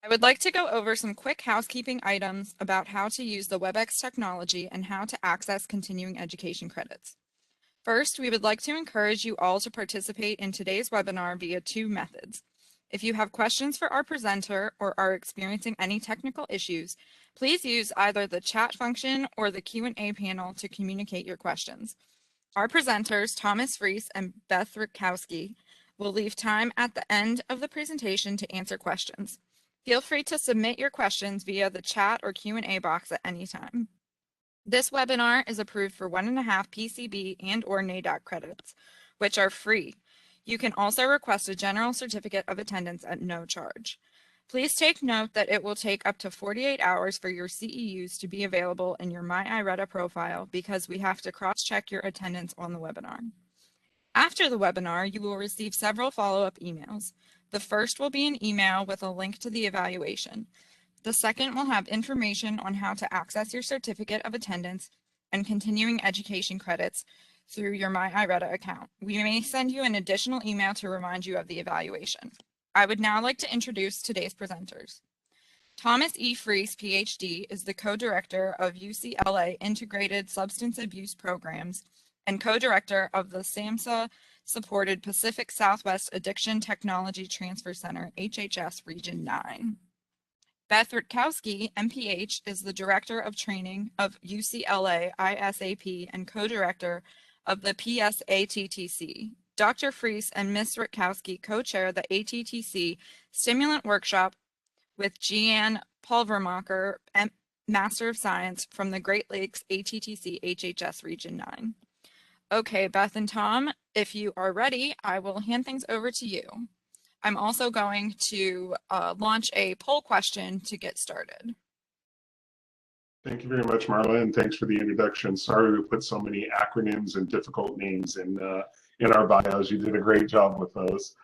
I would like to go over some quick housekeeping items about how to use the WebEx technology and how to access continuing education credits. First, we would like to encourage you all to participate in today's webinar via two methods. If you have questions for our presenter or are experiencing any technical issues, please use either the chat function or the Q&A panel to communicate your questions. Our presenters, Thomas Freese and Beth Rutkowski, will leave time at the end of the presentation to answer questions. Feel free to submit your questions via the chat or Q&A box at any time. This webinar is approved for 1.5 PCB and/or NADAC credits, which are free. You can also request a general certificate of attendance at no charge. Please take note that it will take up to 48 hours for your CEUs to be available in your MyIRETA profile because we have to cross-check your attendance on the webinar. After the webinar, you will receive several follow-up emails. The first will be an email with a link to the evaluation. The second will have information on how to access your certificate of attendance and continuing education credits through your MyIRETA account. We may send you an additional email to remind you of the evaluation. I would now like to introduce today's presenters. Thomas E. Freese, PhD, is the co-director of UCLA Integrated Substance Abuse Programs and co-director of the SAMHSA-supported Pacific Southwest Addiction Technology Transfer Center, HHS Region 9. Beth Rutkowski, MPH, is the Director of Training of UCLA ISAP and co-director of the PSATTC. Dr. Freese and Ms. Rutkowski co-chair the ATTC Stimulant Workshop with Jeanne Pulvermacher, Master of Science from the Great Lakes ATTC HHS Region 9. Okay, Beth and Tom, if you are ready, I will hand things over to you. I'm also going to launch a poll question to get started. Thank you very much, Marla, and thanks for the introduction. Sorry we put so many acronyms and difficult names in our bios. You did a great job with those.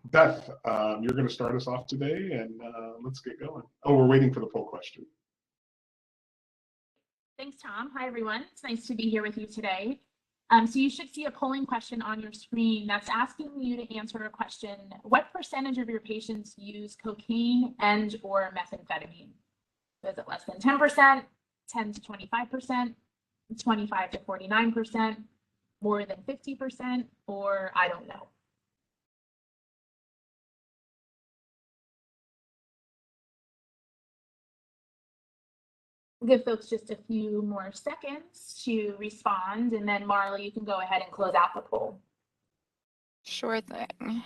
Beth, you're going to start us off today, and let's get going. Oh, we're waiting for the poll question. Thanks, Tom. Hi, everyone. It's nice to be here with you today. So you should see a polling question on your screen that's asking you to answer a question. What percentage of your patients use cocaine and/or methamphetamine? So is it less than 10%, 10 to 25%, 25 to 49%, more than 50%, or I don't know? Give folks just a few more seconds to respond, and then Marla, you can go ahead and close out the poll. Sure thing.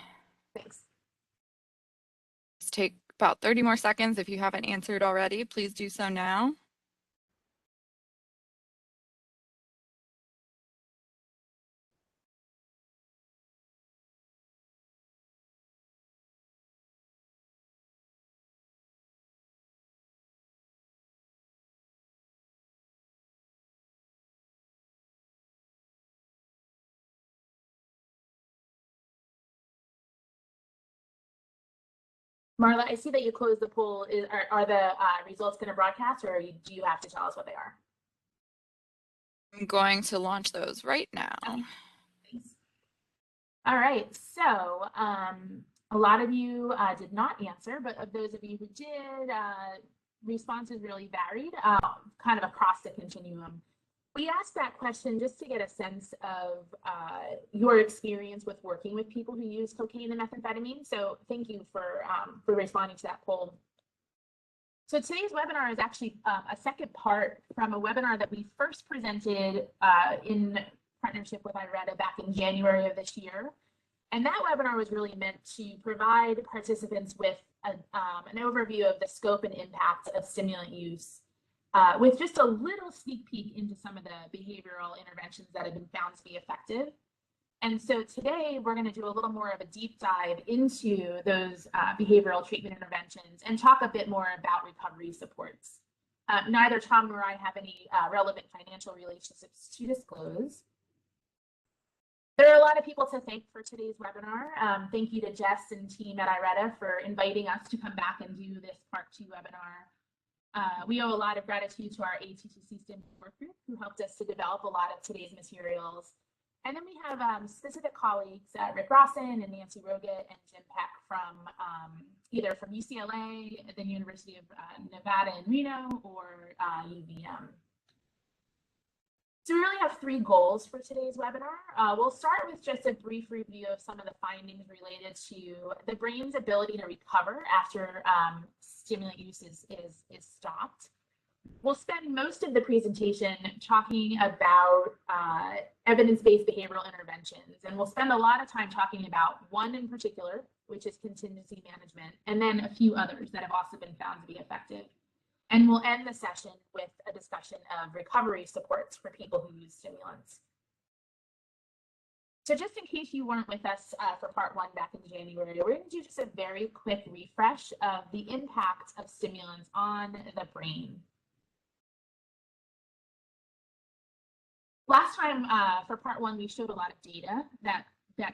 Thanks. Let's take about 30 more seconds. If you haven't answered already, please do so now. Marla, I see that you closed the poll. Are the results going to broadcast, or do you have to tell us what they are? I'm going to launch those right now. Okay. Thanks. All right, so a lot of you did not answer, but of those of you who did, responses really varied, kind of across the continuum. We asked that question just to get a sense of your experience with working with people who use cocaine and methamphetamine. So thank you for responding to that poll. So today's webinar is actually a second part from a webinar that we first presented in partnership with IRETA back in January of this year. And that webinar was really meant to provide participants with an overview of the scope and impact of stimulant use, with just a little sneak peek into some of the behavioral interventions that have been found to be effective. And so today we're going to do a little more of a deep dive into those behavioral treatment interventions and talk a bit more about recovery supports. Neither Tom nor I have any relevant financial relationships to disclose. There are a lot of people to thank for today's webinar. Thank you to Jess and team at IRETA for inviting us to come back and do this Part 2 webinar. We owe a lot of gratitude to our ATTC Stimulant Workgroup, who helped us to develop a lot of today's materials. And then we have specific colleagues, Rick Rawson and Nancy Roget and Jim Peck from either from UCLA, the University of Nevada in Reno, or UVM. So we really have 3 goals for today's webinar. We'll start with just a brief review of some of the findings related to the brain's ability to recover after stimulant use is stopped. We'll spend most of the presentation talking about evidence-based behavioral interventions, and we'll spend a lot of time talking about one in particular, which is contingency management, and then a few others that have also been found to be effective. And we'll end the session with a discussion of recovery supports for people who use stimulants. So just in case you weren't with us for part 1 back in January, we're going to do just a very quick refresh of the impact of stimulants on the brain. Last time for part 1, we showed a lot of data that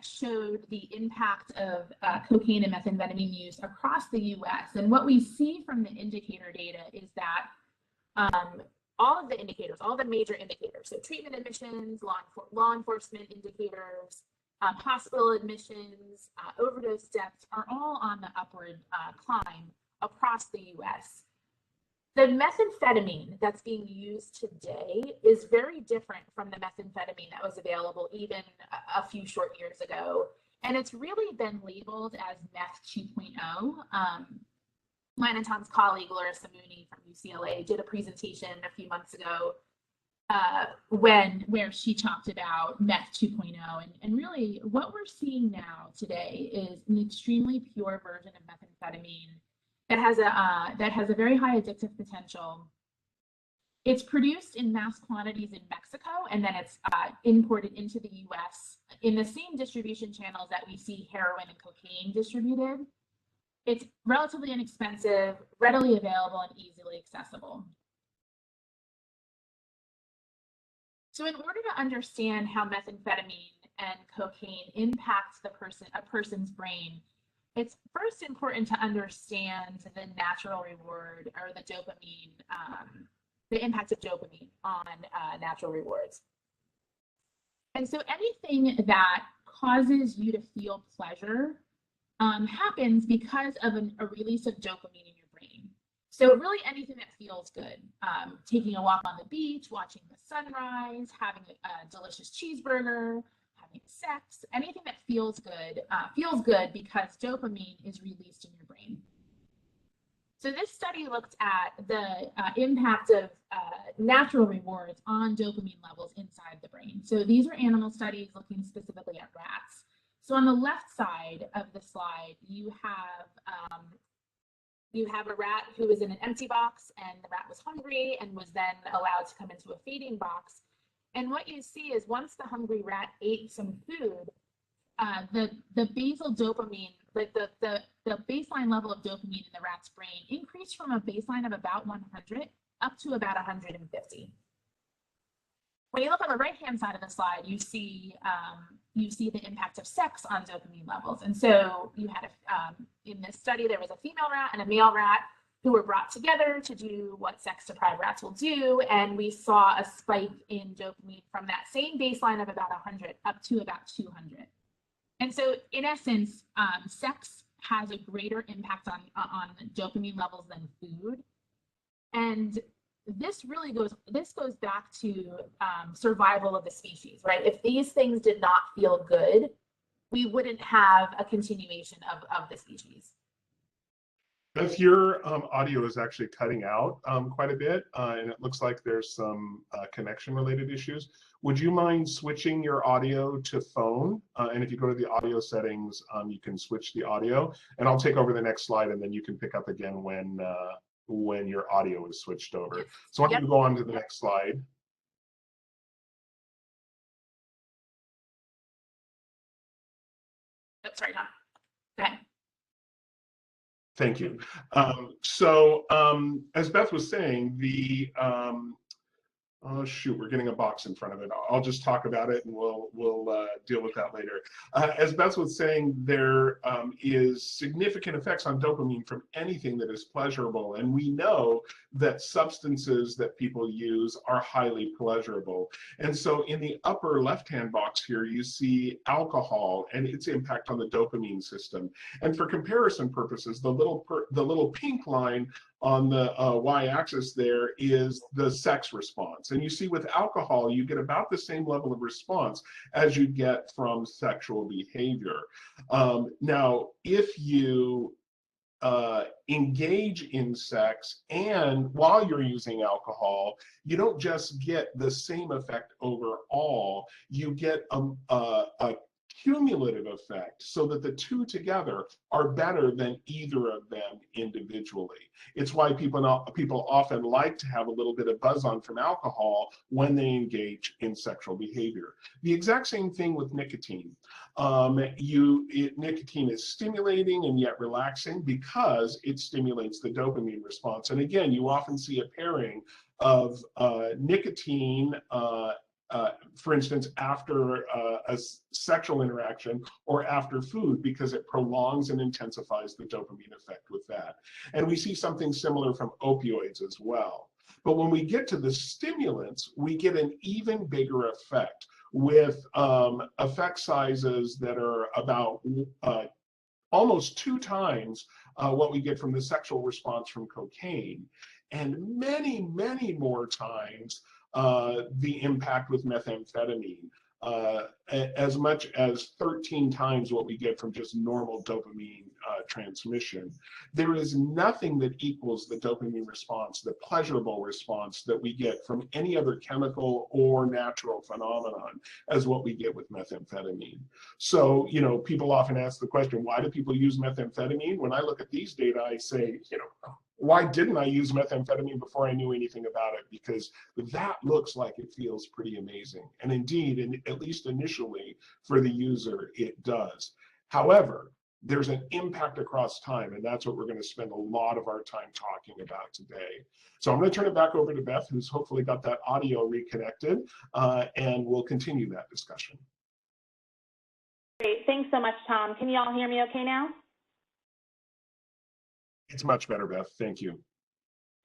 showed the impact of cocaine and methamphetamine use across the US. And what we see from the indicator data is that all of the indicators, all the major indicators, so treatment admissions, law enforcement indicators, hospital admissions, overdose deaths are all on the upward climb across the US. The methamphetamine that's being used today is very different from the methamphetamine that was available even a few short years ago. And it's really been labeled as meth 2.0. Mine and Tom's colleague, Larissa Mooney from UCLA, did a presentation a few months ago where she talked about meth 2.0. And really what we're seeing now today is an extremely pure version of methamphetamine that has a very high addictive potential. It's produced in mass quantities in Mexico, and then it's imported into the US in the same distribution channels that we see heroin and cocaine distributed. It's relatively inexpensive, readily available, and easily accessible. So in order to understand how methamphetamine and cocaine impacts a person's brain, it's first important to understand the natural reward, or the dopamine, the impact of dopamine on natural rewards. And so anything that causes you to feel pleasure happens because of a release of dopamine in your brain. So really anything that feels good, taking a walk on the beach, watching the sunrise, having a delicious cheeseburger, having sex, anything that feels good because dopamine is released in your brain. So this study looked at the impact of natural rewards on dopamine levels inside the brain. So these are animal studies looking specifically at rats. So on the left side of the slide, you have a rat who was in an empty box, and the rat was hungry and was then allowed to come into a feeding box. And what you see is once the hungry rat ate some food, the basal dopamine, like the baseline level of dopamine in the rat's brain increased from a baseline of about 100 up to about 150. When you look on the right-hand side of the slide, you see the impact of sex on dopamine levels. And so you had in this study, there was a female rat and a male rat who were brought together to do what sex-deprived rats will do, and we saw a spike in dopamine from that same baseline of about 100 up to about 200. And so, in essence, sex has a greater impact on dopamine levels than food, and this goes back to survival of the species, right? If these things did not feel good, we wouldn't have a continuation of the species. Beth, your audio is actually cutting out quite a bit, and it looks like there's some connection-related issues. Would you mind switching your audio to phone? And if you go to the audio settings, you can switch the audio, and I'll take over the next slide, and then you can pick up again when your audio is switched over. So why don't you go on to the next slide? Oh, sorry, Tom. Go ahead. Thank you. As Beth was saying, Oh shoot, we're getting a box in front of it. I'll just talk about it and we'll deal with that later. As Beth was saying, there is significant effects on dopamine from anything that is pleasurable, and we know that substances that people use are highly pleasurable. And so in the upper left-hand box here, you see alcohol and its impact on the dopamine system. And for comparison purposes, the little pink line on the y-axis there is the sex response. And you see with alcohol, you get about the same level of response as you get from sexual behavior. Now, if you engage in sex and while you're using alcohol, you don't just get the same effect overall, you get a cumulative effect so that the two together are better than either of them individually. It's why people often like to have a little bit of buzz on from alcohol when they engage in sexual behavior. The exact same thing with nicotine. Nicotine is stimulating and yet relaxing because it stimulates the dopamine response. And again, you often see a pairing of nicotine for instance, after a sexual interaction or after food, because it prolongs and intensifies the dopamine effect with that. And we see something similar from opioids as well. But when we get to the stimulants, we get an even bigger effect with effect sizes that are about almost 2 times what we get from the sexual response from cocaine, and many, many more times the impact with methamphetamine, as much as 13 times what we get from just normal dopamine transmission. There is nothing that equals the dopamine response, the pleasurable response that we get from any other chemical or natural phenomenon as what we get with methamphetamine. So, you know, people often ask the question, why do people use methamphetamine? When I look at these data, I say, you know, why didn't I use methamphetamine before I knew anything about it? Because that looks like it feels pretty amazing. And indeed, at least initially for the user, it does. However, there's an impact across time, and that's what we're going to spend a lot of our time talking about today. So I'm going to turn it back over to Beth, who's hopefully got that audio reconnected, and we'll continue that discussion. Great. Thanks so much, Tom. Can you all hear me okay now? It's much better, Beth. Thank you.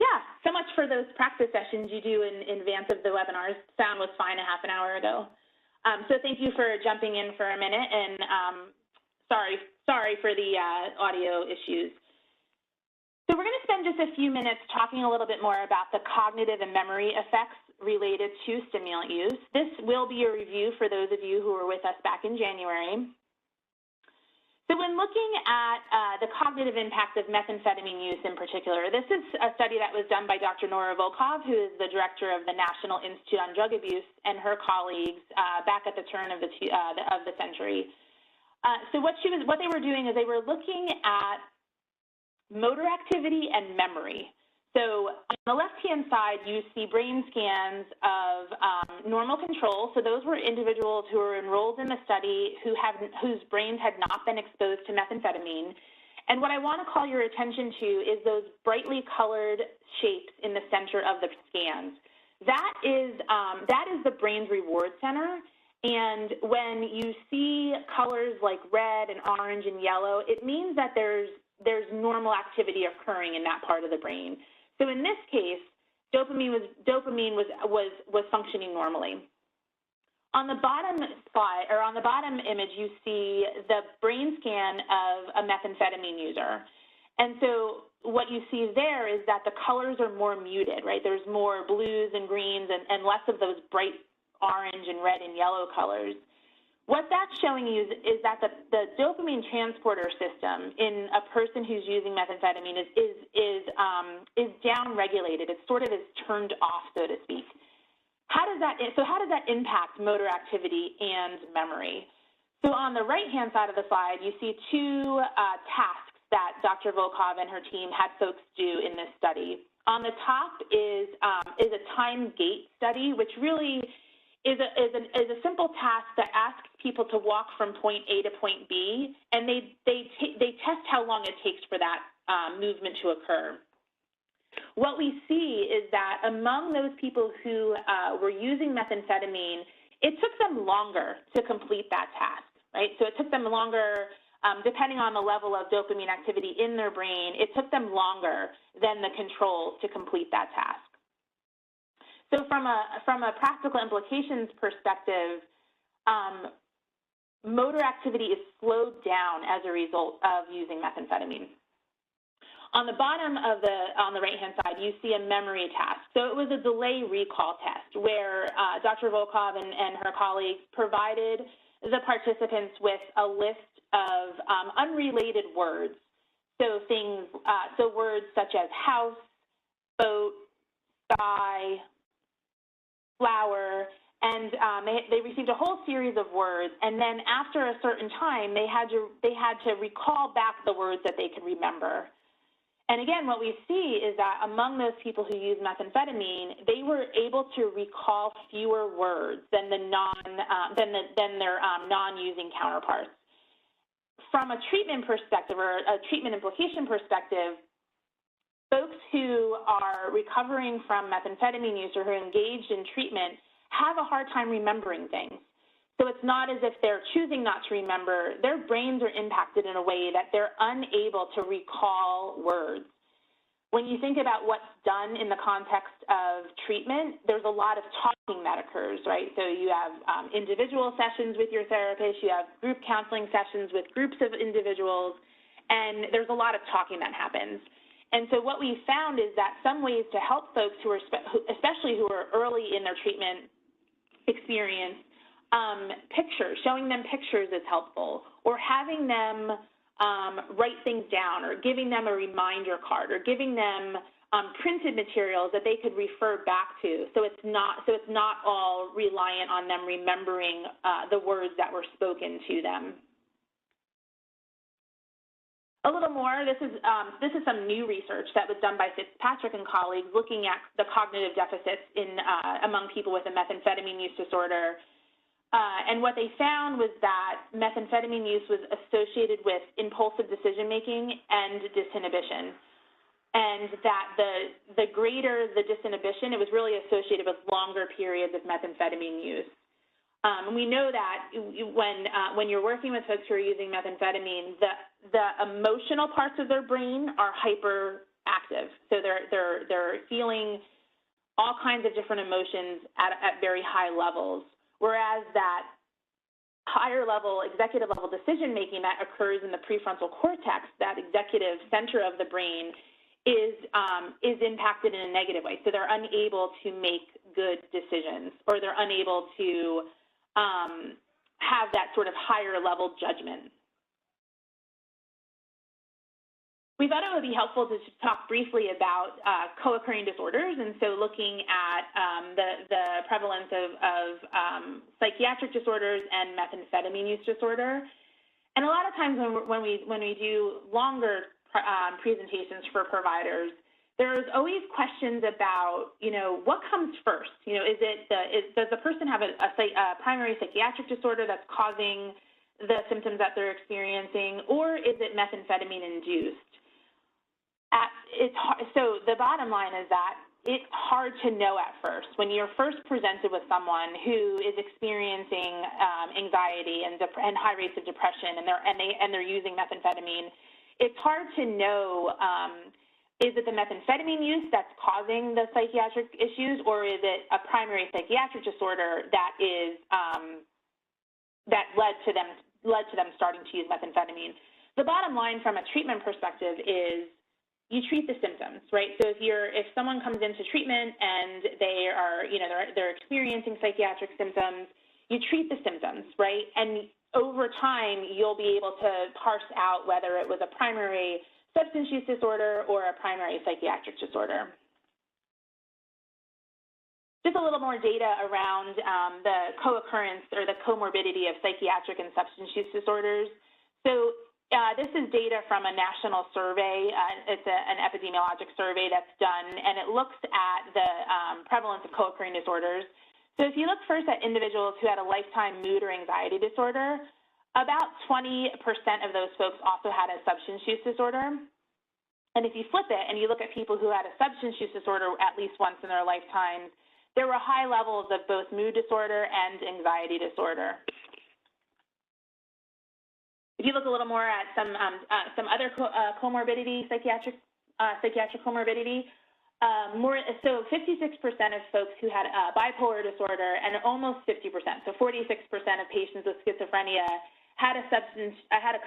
Yeah, so much for those practice sessions you do in advance of the webinars. Sound was fine a half an hour ago. So thank you for jumping in for a minute, and sorry for the audio issues. So we're going to spend just a few minutes talking a little bit more about the cognitive and memory effects related to stimulant use. This will be a review for those of you who were with us back in January. So when looking at the cognitive impact of methamphetamine use in particular, this is a study that was done by Dr. Nora Volkov, who is the director of the National Institute on Drug Abuse, and her colleagues back at the turn of the century. So what they were doing is they were looking at motor activity and memory. So on the left-hand side, you see brain scans of normal control. So those were individuals who were enrolled in the study whose brains had not been exposed to methamphetamine. And what I want to call your attention to is those brightly colored shapes in the center of the scans. That is the brain's reward center. And when you see colors like red and orange and yellow, it means that there's normal activity occurring in that part of the brain. So in this case, dopamine was functioning normally. On the bottom slide, or on the bottom image, you see the brain scan of a methamphetamine user. And so what you see there is that the colors are more muted, right? There's more blues and greens and less of those bright orange and red and yellow colors. What that's showing you is that the dopamine transporter system in a person who's using methamphetamine is down-regulated. It sort of is turned off, so to speak. How does that impact motor activity and memory? So on the right-hand side of the slide, you see 2 tasks that Dr. Volkov and her team had folks do in this study. On the top is a time gait study, which really is a simple task that asks people to walk from point A to point B, and they test how long it takes for that movement to occur. what we see is that among those people who were using methamphetamine, it took them longer to complete that task, right? So it took them longer, depending on the level of dopamine activity in their brain, it took them longer than the controls to complete that task. So from a practical implications perspective, motor activity is slowed down as a result of using methamphetamine. On the bottom of on the right-hand side, you see a memory task. So it was a delay recall test where Dr. Volkov and her colleagues provided the participants with a list of unrelated words. So so words such as house, boat, sky, flower, and they received a whole series of words. And then after a certain time, they had to recall back the words that they could remember. And again, what we see is that among those people who use methamphetamine, they were able to recall fewer words than their non-using counterparts. From a treatment perspective or a treatment implication perspective, folks who are recovering from methamphetamine use or who are engaged in treatment have a hard time remembering things. So it's not as if they're choosing not to remember. Their brains are impacted in a way that they're unable to recall words. When you think about what's done in the context of treatment, there's a lot of talking that occurs, right? So you have individual sessions with your therapist, you have group counseling sessions with groups of individuals, and there's a lot of talking that happens. And so what we found is that some ways to help folks who are, especially who are early in their treatment experience, showing them pictures is helpful, or having them write things down, or giving them a reminder card, or giving them printed materials that they could refer back to. So it's not all reliant on them remembering the words that were spoken to them. A little more, this is some new research that was done by Fitzpatrick and colleagues looking at the cognitive deficits among people with a methamphetamine use disorder. And what they found was that methamphetamine use was associated with impulsive decision-making and disinhibition. And that the greater the disinhibition, it was really associated with longer periods of methamphetamine use. And we know that when you're working with folks who are using methamphetamine, the emotional parts of their brain are hyperactive. So they're feeling all kinds of different emotions at very high levels, whereas that higher level, executive level decision making that occurs in the prefrontal cortex, that executive center of the brain, is impacted in a negative way. So they're unable to make good decisions, or they're unable to have that sort of higher level judgment. We thought it would be helpful to talk briefly about co-occurring disorders, and so looking at the prevalence of psychiatric disorders and methamphetamine use disorder. And a lot of times when we do longer presentations for providers, there's always questions about, what comes first? Does the person have a primary psychiatric disorder that's causing the symptoms that they're experiencing, or is it methamphetamine induced? So the bottom line is that it's hard to know at first. When you're first presented with someone who is experiencing anxiety and high rates of depression, and they're using methamphetamine, it's hard to know, is it the methamphetamine use that's causing the psychiatric issues, or is it a primary psychiatric disorder that is that led to them starting to use methamphetamine? The bottom line from a treatment perspective is you treat the symptoms, right? So if someone comes into treatment and they are, they're experiencing psychiatric symptoms, you treat the symptoms, right? And over time, you'll be able to parse out whether it was a primary substance use disorder or a primary psychiatric disorder. Just a little more data around the co-occurrence or the comorbidity of psychiatric and substance use disorders. So this is data from a national survey. It's an epidemiologic survey that's done, and it looks at the prevalence of co-occurring disorders. So if you look first at individuals who had a lifetime mood or anxiety disorder, about 20% of those folks also had a substance use disorder. And if you flip it and you look at people who had a substance use disorder at least once in their lifetime, there were high levels of both mood disorder and anxiety disorder. If you look a little more at some other comorbidity, psychiatric comorbidity, so 56% of folks who had bipolar disorder and almost 50%, so 46% of patients with schizophrenia had a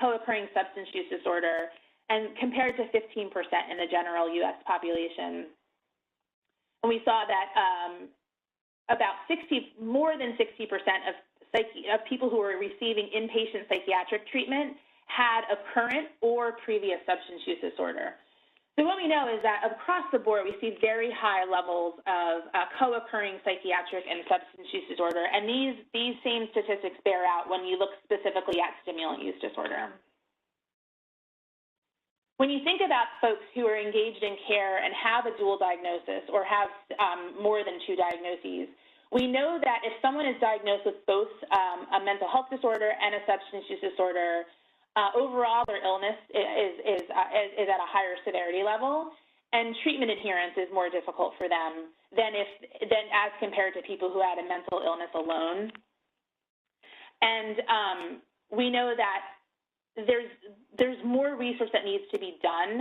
co-occurring substance use disorder, and compared to 15% in the general U.S. population. And we saw that more than 60% of people who were receiving inpatient psychiatric treatment had a current or previous substance use disorder. So what we know is that across the board, we see very high levels of co-occurring psychiatric and substance use disorder, and these same statistics bear out when you look specifically at stimulant use disorder. When you think about folks who are engaged in care and have a dual diagnosis or have more than two diagnoses, we know that if someone is diagnosed with both a mental health disorder and a substance use disorder, overall their illness is at a higher severity level, and treatment adherence is more difficult for them than as compared to people who had a mental illness alone. And we know that there's more research that needs to be done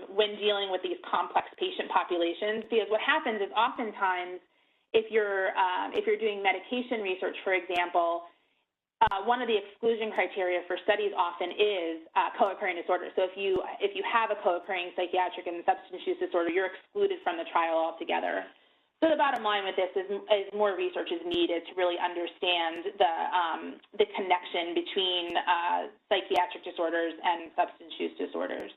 when dealing with these complex patient populations, because what happens is oftentimes if you're doing medication research, for example, one of the exclusion criteria for studies often is co-occurring disorder. So if you have a co-occurring psychiatric and substance use disorder, you're excluded from the trial altogether. So the bottom line with this is more research is needed to really understand the connection between psychiatric disorders and substance use disorders.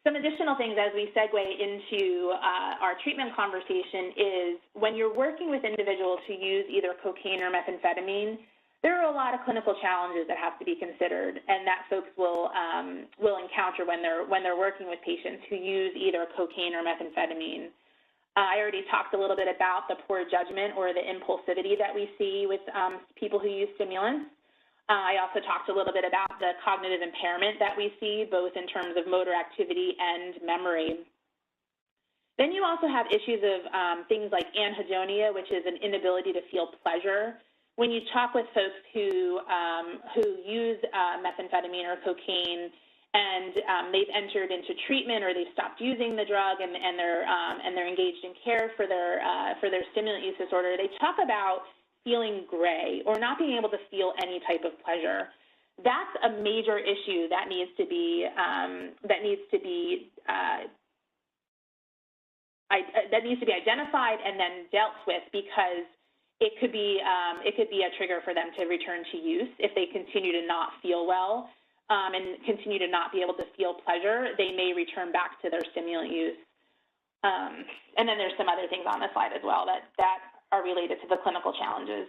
Some additional things as we segue into our treatment conversation is when you're working with individuals who use either cocaine or methamphetamine, there are a lot of clinical challenges that have to be considered and that folks will encounter when they're working with patients who use either cocaine or methamphetamine. I already talked a little bit about the poor judgment or the impulsivity that we see with people who use stimulants. I also talked a little bit about the cognitive impairment that we see, both in terms of motor activity and memory. Then you also have issues of things like anhedonia, which is an inability to feel pleasure. When you talk with folks who use methamphetamine or cocaine, and they've entered into treatment or they've stopped using the drug and they're engaged in care for their stimulant use disorder, they talk about feeling gray or not being able to feel any type of pleasure. That's a major issue that needs to be identified and then dealt with, because it could be a trigger for them to return to use if they continue to not feel well. And continue to not be able to feel pleasure, they may return back to their stimulant use. And then there's some other things on the slide as well that are related to the clinical challenges.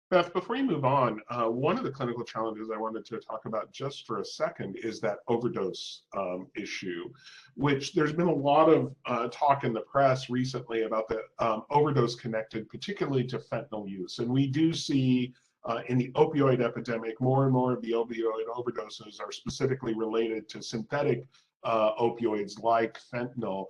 Beth, before you move on, one of the clinical challenges I wanted to talk about just for a second is that overdose issue, which there's been a lot of talk in the press recently about the overdose connected particularly to fentanyl use. And we do see in the opioid epidemic, more and more of the opioid overdoses are specifically related to synthetic opioids like fentanyl.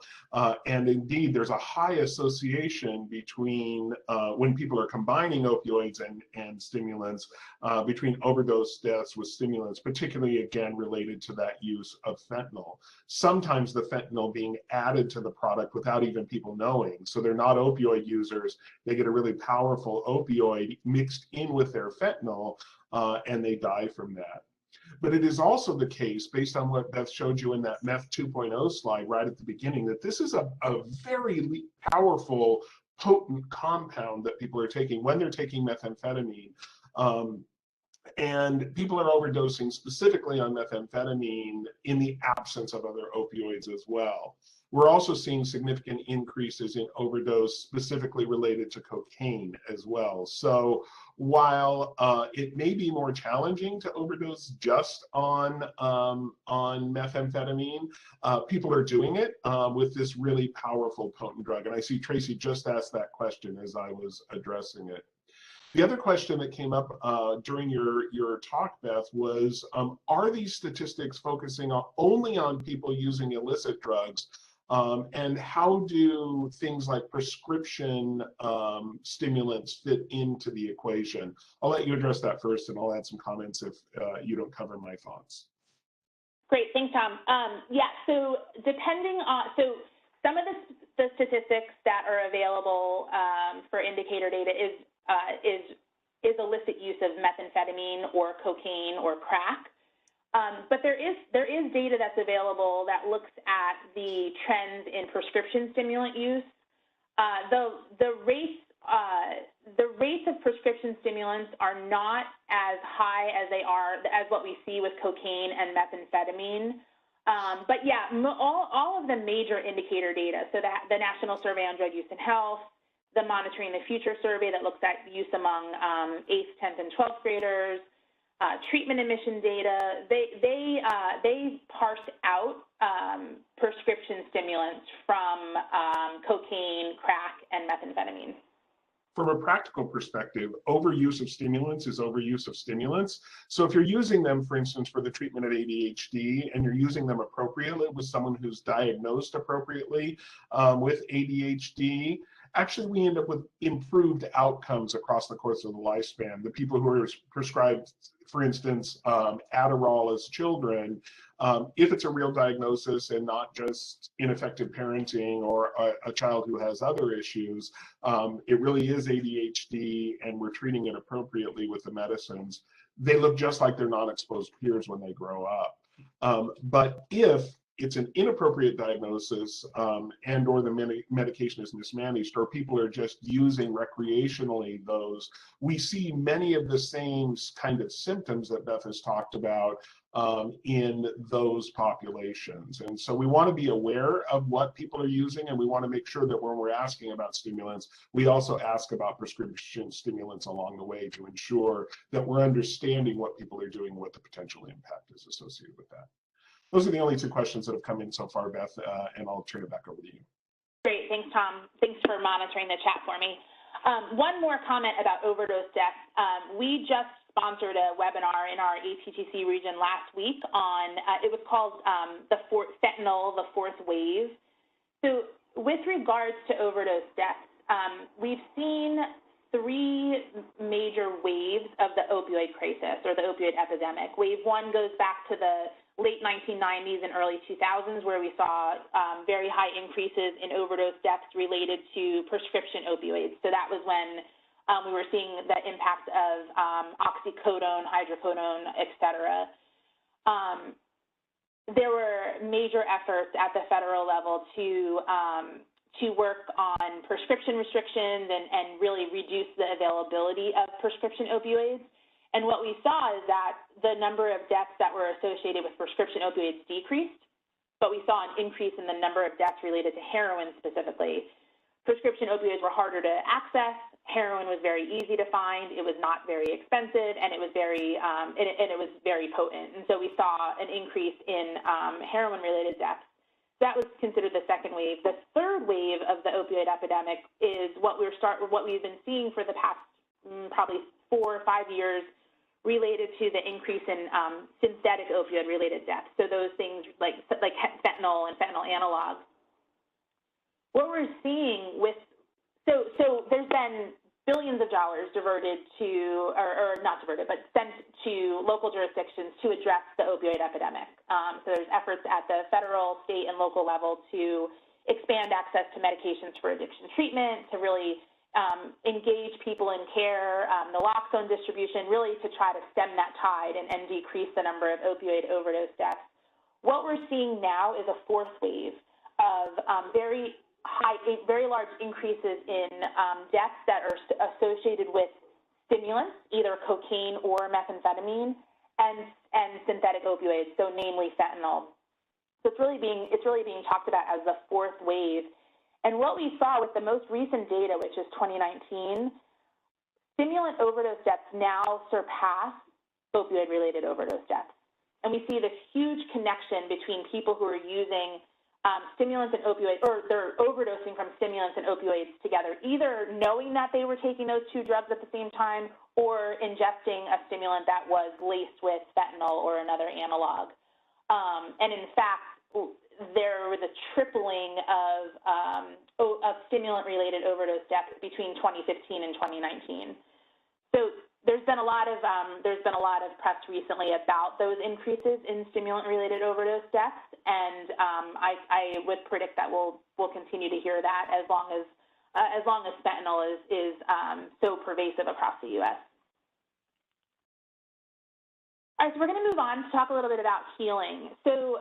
And indeed, there's a high association between when people are combining opioids and stimulants, between overdose deaths with stimulants, particularly again related to that use of fentanyl. Sometimes the fentanyl being added to the product without even people knowing. So they're not opioid users, they get a really powerful opioid mixed in with their fentanyl, and they die from that. But it is also the case, based on what Beth showed you in that Meth 2.0 slide right at the beginning, that this is a very powerful, potent compound that people are taking when they're taking methamphetamine. And people are overdosing specifically on methamphetamine in the absence of other opioids as well. We're also seeing significant increases in overdose specifically related to cocaine as well. So while it may be more challenging to overdose just on methamphetamine, people are doing it with this really powerful, potent drug. And I see Tracy just asked that question as I was addressing it. The other question that came up during your talk, Beth, was are these statistics focusing only on people using illicit drugs? And how do things like prescription stimulants fit into the equation? I'll let you address that first, and I'll add some comments if you don't cover my thoughts. Great, thanks, Tom. Yeah, so depending on, so some of the statistics that are available for indicator data is illicit use of methamphetamine or cocaine or crack. But there is data that's available that looks at the trends in prescription stimulant use. The rates of prescription stimulants are not as high as what we see with cocaine and methamphetamine. But yeah, all of the major indicator data, so that the National Survey on Drug Use and Health, the Monitoring the Future survey that looks at use among 8th, 10th, and 12th graders, treatment admission data, they parse out prescription stimulants from cocaine, crack, and methamphetamine. From a practical perspective, overuse of stimulants is overuse of stimulants. So if you're using them, for instance, for the treatment of ADHD, and you're using them appropriately with someone who's diagnosed appropriately with ADHD, actually we end up with improved outcomes across the course of the lifespan. The people who are prescribed, for instance, Adderall as children, if it's a real diagnosis and not just ineffective parenting or a child who has other issues, it really is ADHD and we're treating it appropriately with the medicines. They look just like their non-exposed peers when they grow up. But if it's an inappropriate diagnosis and or the medication is mismanaged, or people are just using recreationally those, we see many of the same kind of symptoms that Beth has talked about in those populations. And so we want to be aware of what people are using, and we want to make sure that when we're asking about stimulants, we also ask about prescription stimulants along the way to ensure that we're understanding what people are doing and what the potential impact is associated with that. Those are the only two questions that have come in so far, Beth, and I'll turn it back over to you. Great, thanks, Tom. Thanks for monitoring the chat for me. One more comment about overdose deaths. We just sponsored a webinar in our ATTC region last week on, it was called Fentanyl, the Fourth Wave. So with regards to overdose deaths, we've seen 3 major waves of the opioid crisis or the opioid epidemic. Wave 1 goes back to the late 1990s and early 2000s, where we saw very high increases in overdose deaths related to prescription opioids. So that was when we were seeing the impact of oxycodone, hydrocodone, et cetera. There were major efforts at the federal level to work on prescription restrictions and really reduce the availability of prescription opioids. And what we saw is that the number of deaths that were associated with prescription opioids decreased, but we saw an increase in the number of deaths related to heroin specifically. Prescription opioids were harder to access. Heroin was very easy to find. It was not very expensive, and it was very potent. And so we saw an increase in heroin-related deaths. That was considered the second wave. The third wave of the opioid epidemic is what we've been seeing for the past probably 4 or 5 years, related to the increase in synthetic opioid-related deaths. So those things like fentanyl and fentanyl analogs. What we're seeing with, so there's been billions of dollars diverted to, or not diverted, but sent to local jurisdictions to address the opioid epidemic. So there's efforts at the federal, state, and local level to expand access to medications for addiction treatment, to really engage people in care, naloxone distribution, really to try to stem that tide and decrease the number of opioid overdose deaths. What we're seeing now is a fourth wave of very large increases in deaths that are associated with stimulants, either cocaine or methamphetamine, and synthetic opioids, so namely fentanyl. So it's really being talked about as the fourth wave. And what we saw with the most recent data, which is 2019, stimulant overdose deaths now surpass opioid-related overdose deaths. And we see this huge connection between people who are using stimulants and opioids, or they're overdosing from stimulants and opioids together, either knowing that they were taking those two drugs at the same time or ingesting a stimulant that was laced with fentanyl or another analog. And in fact, there was a tripling of stimulant-related overdose deaths between 2015 and 2019. So there's been a lot of press recently about those increases in stimulant-related overdose deaths, and I would predict that we'll continue to hear that as long as fentanyl is so pervasive across the U.S. All right, so we're going to move on to talk a little bit about healing. So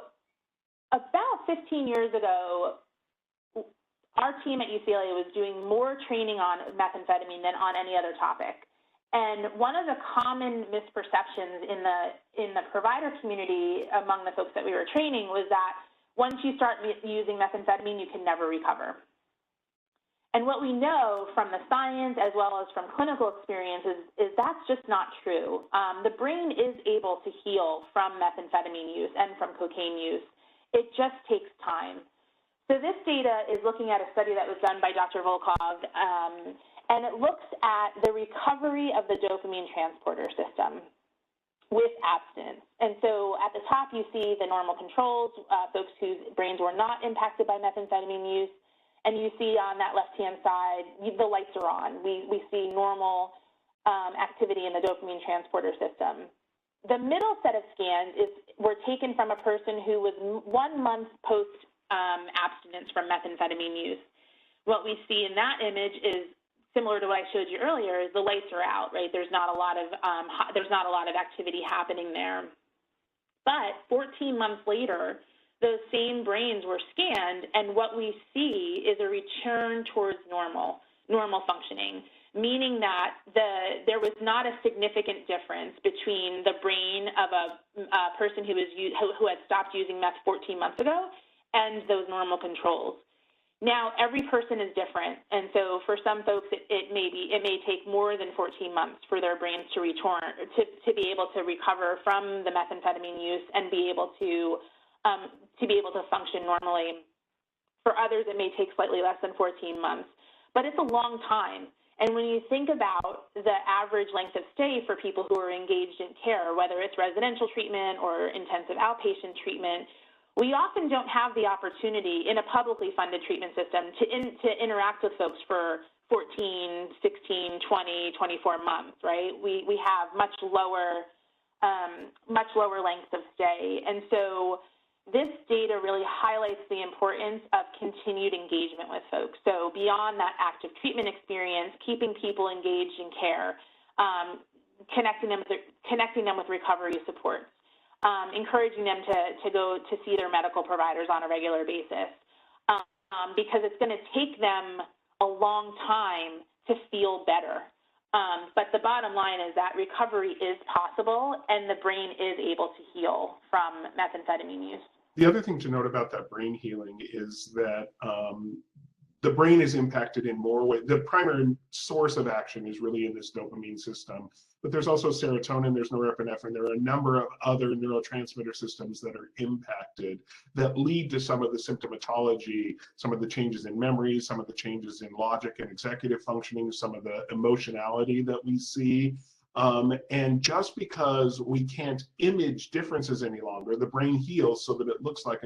about 15 years ago, our team at UCLA was doing more training on methamphetamine than on any other topic. And one of the common misperceptions in the provider community among the folks that we were training was that once you start using methamphetamine, you can never recover. And what we know from the science as well as from clinical experiences is that's just not true. The brain is able to heal from methamphetamine use and from cocaine use. It just takes time. So this data is looking at a study that was done by Dr. Volkov, and it looks at the recovery of the dopamine transporter system with abstinence. And so at the top, you see the normal controls, folks whose brains were not impacted by methamphetamine use. And you see on that left-hand side, the lights are on. We see normal activity in the dopamine transporter system. The middle set of scans were taken from a person who was 1 month post abstinence from methamphetamine use. What we see in that image is similar to what I showed you earlier. Is the lights are out, right? There's not a lot of activity happening there. But 14 months later, those same brains were scanned, and what we see is a return towards normal functioning, meaning that there was not a significant difference between the brain of a person who had stopped using meth 14 months ago and those normal controls. Now, every person is different, and so for some folks, it may take more than 14 months for their brains to return to be able to recover from the methamphetamine use and be able to function normally. For others, it may take slightly less than 14 months, but it's a long time. And when you think about the average length of stay for people who are engaged in care, whether it's residential treatment or intensive outpatient treatment, we often don't have the opportunity in a publicly funded treatment system to interact with folks for 14, 16, 20, 24 months, right? We have much lower lengths of stay. And so this data really highlights the importance of continued engagement with folks. So beyond that active treatment experience, keeping people engaged in care, connecting them with recovery supports, encouraging them to go to see their medical providers on a regular basis, because it's going to take them a long time to feel better. But the bottom line is that recovery is possible, and the brain is able to heal from methamphetamine use. The other thing to note about that brain healing is that the brain is impacted in more ways. The primary source of action is really in this dopamine system, but there's also serotonin, there's norepinephrine, there are a number of other neurotransmitter systems that are impacted that lead to some of the symptomatology, some of the changes in memory, some of the changes in logic and executive functioning, some of the emotionality that we see. And just because we can't image differences any longer, the brain heals so that it looks like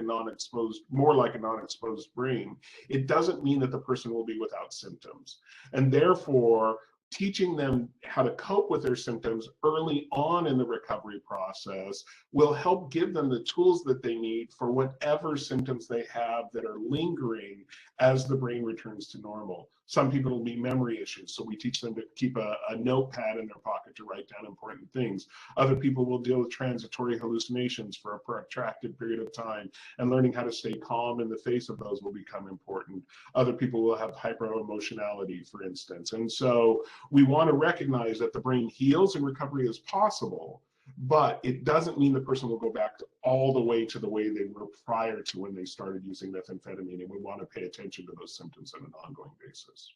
more like a non-exposed brain. It doesn't mean that the person will be without symptoms. And therefore, teaching them how to cope with their symptoms early on in the recovery process will help give them the tools that they need for whatever symptoms they have that are lingering as the brain returns to normal. Some people will be memory issues, so we teach them to keep a notepad in their pocket to write down important things. Other people will deal with transitory hallucinations for a protracted period of time, and learning how to stay calm in the face of those will become important. Other people will have hyper-emotionality, for instance. And so we want to recognize that the brain heals and recovery is possible, but it doesn't mean the person will go back all the way to the way they were prior to when they started using methamphetamine, and we want to pay attention to those symptoms on an ongoing basis.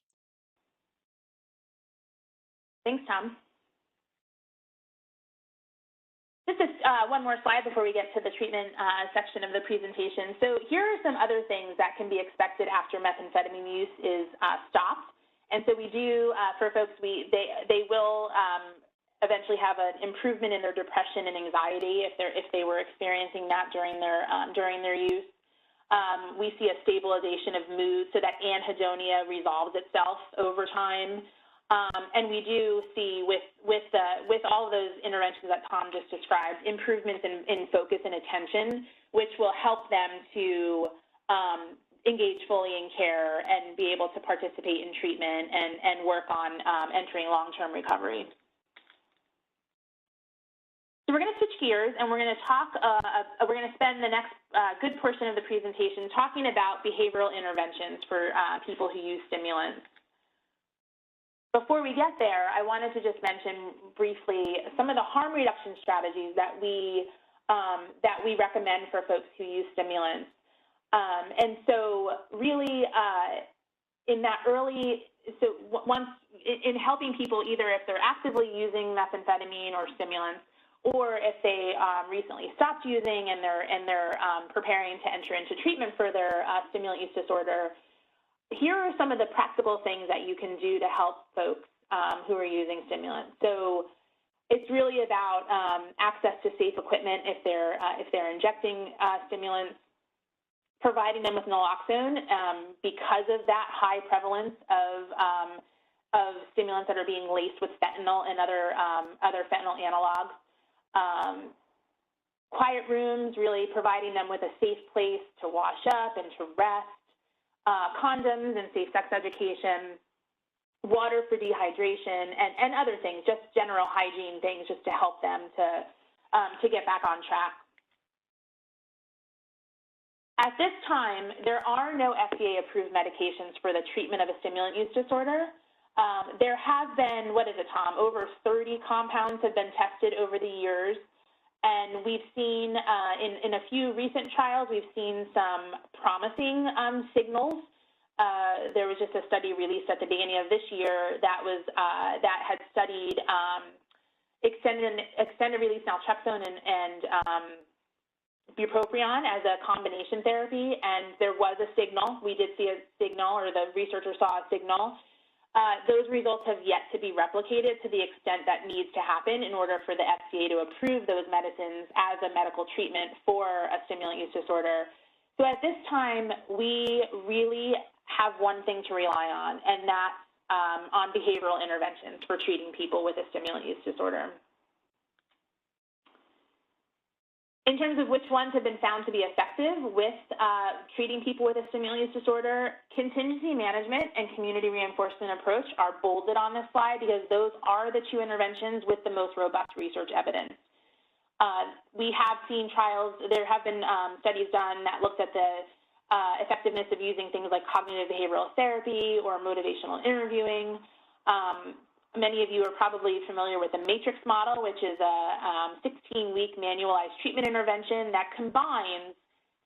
Thanks, Tom. Just one more slide before we get to the treatment section of the presentation. So here are some other things that can be expected after methamphetamine use is stopped. And so we do, for folks, they will eventually have an improvement in their depression and anxiety if they were experiencing that during their use. We see a stabilization of mood, so that anhedonia resolves itself over time. And we do see with all of those interventions that Tom just described, improvements in focus and attention, which will help them to engage fully in care and be able to participate in treatment and work on entering long-term recovery. So we're going to switch gears, and we're going to talk. We're going to spend the next good portion of the presentation talking about behavioral interventions for people who use stimulants. Before we get there, I wanted to just mention briefly some of the harm reduction strategies that we recommend for folks who use stimulants. And so really in that early, so once in helping people, either if they're actively using methamphetamine or stimulants, or if they recently stopped using and they're preparing to enter into treatment for their stimulant use disorder, here are some of the practical things that you can do to help folks who are using stimulants. So it's really about access to safe equipment if they're injecting stimulants, providing them with naloxone because of that high prevalence of stimulants that are being laced with fentanyl and other fentanyl analogs. Quiet rooms, really providing them with a safe place to wash up and to rest. Condoms and safe sex education, water for dehydration, and other things, just general hygiene things, just to help them to get back on track. At this time, there are no FDA approved medications for the treatment of a stimulant use disorder. There have been, what is it, Tom? Over 30 compounds have been tested over the years. And we've seen, in a few recent trials, we've seen some promising signals. There was just a study released at the beginning of this year that had studied extended release naltrexone and bupropion as a combination therapy, and there was a signal. We did see a signal, or the researchers saw a signal. Those results have yet to be replicated to the extent that needs to happen in order for the FDA to approve those medicines as a medical treatment for a stimulant use disorder. So at this time, we really have one thing to rely on, and that's on behavioral interventions for treating people with a stimulant use disorder. In terms of which ones have been found to be effective with treating people with a stimulant use disorder, contingency management and community reinforcement approach are bolded on this slide because those are the two interventions with the most robust research evidence. We have seen trials, there have been studies done that looked at the effectiveness of using things like cognitive behavioral therapy or motivational interviewing. Many of you are probably familiar with the matrix model, which is a 16-week manualized treatment intervention that combines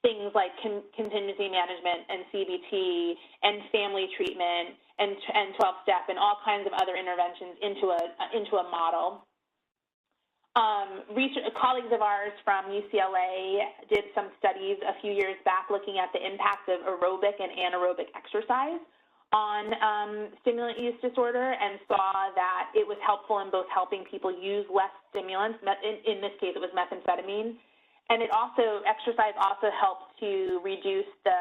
things like contingency management and CBT and family treatment and 12-step and all kinds of other interventions into a model. Colleagues of ours from UCLA did some studies a few years back looking at the impact of aerobic and anaerobic exercise on stimulant use disorder, and saw that it was helpful in both helping people use less stimulants, in this case it was methamphetamine, and exercise also helped to reduce the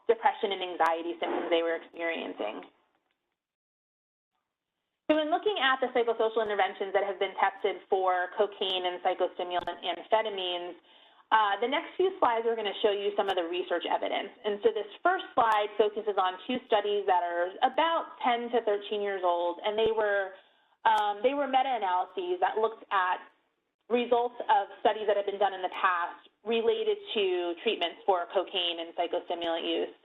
depression and anxiety symptoms they were experiencing. So in looking at the psychosocial interventions that have been tested for cocaine and psychostimulant amphetamines, the next few slides are going to show you some of the research evidence. And so this first slide focuses on two studies that are about 10 to 13 years old, and they were meta-analyses that looked at results of studies that have been done in the past related to treatments for cocaine and psychostimulant use.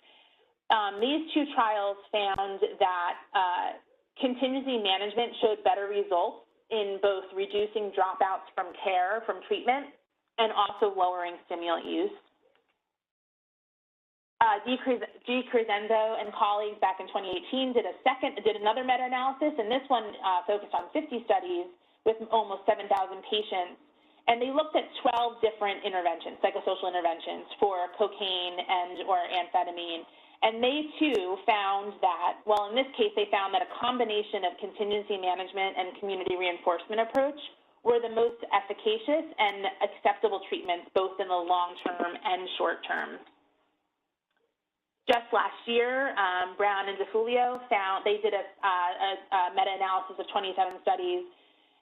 These two trials found that contingency management showed better results in both reducing dropouts from care, from treatment, and also lowering stimulant use. Crescenzo and colleagues back in 2018 did another meta-analysis, and this one focused on 50 studies with almost 7,000 patients, And they looked at 12 different interventions, psychosocial interventions for cocaine or amphetamine. And they too found that, well, in this case, they found that a combination of contingency management and community reinforcement approach were the most efficacious and acceptable treatments, both in the long term and short term. Just last year, Brown and DeFulio they did a meta-analysis of 27 studies,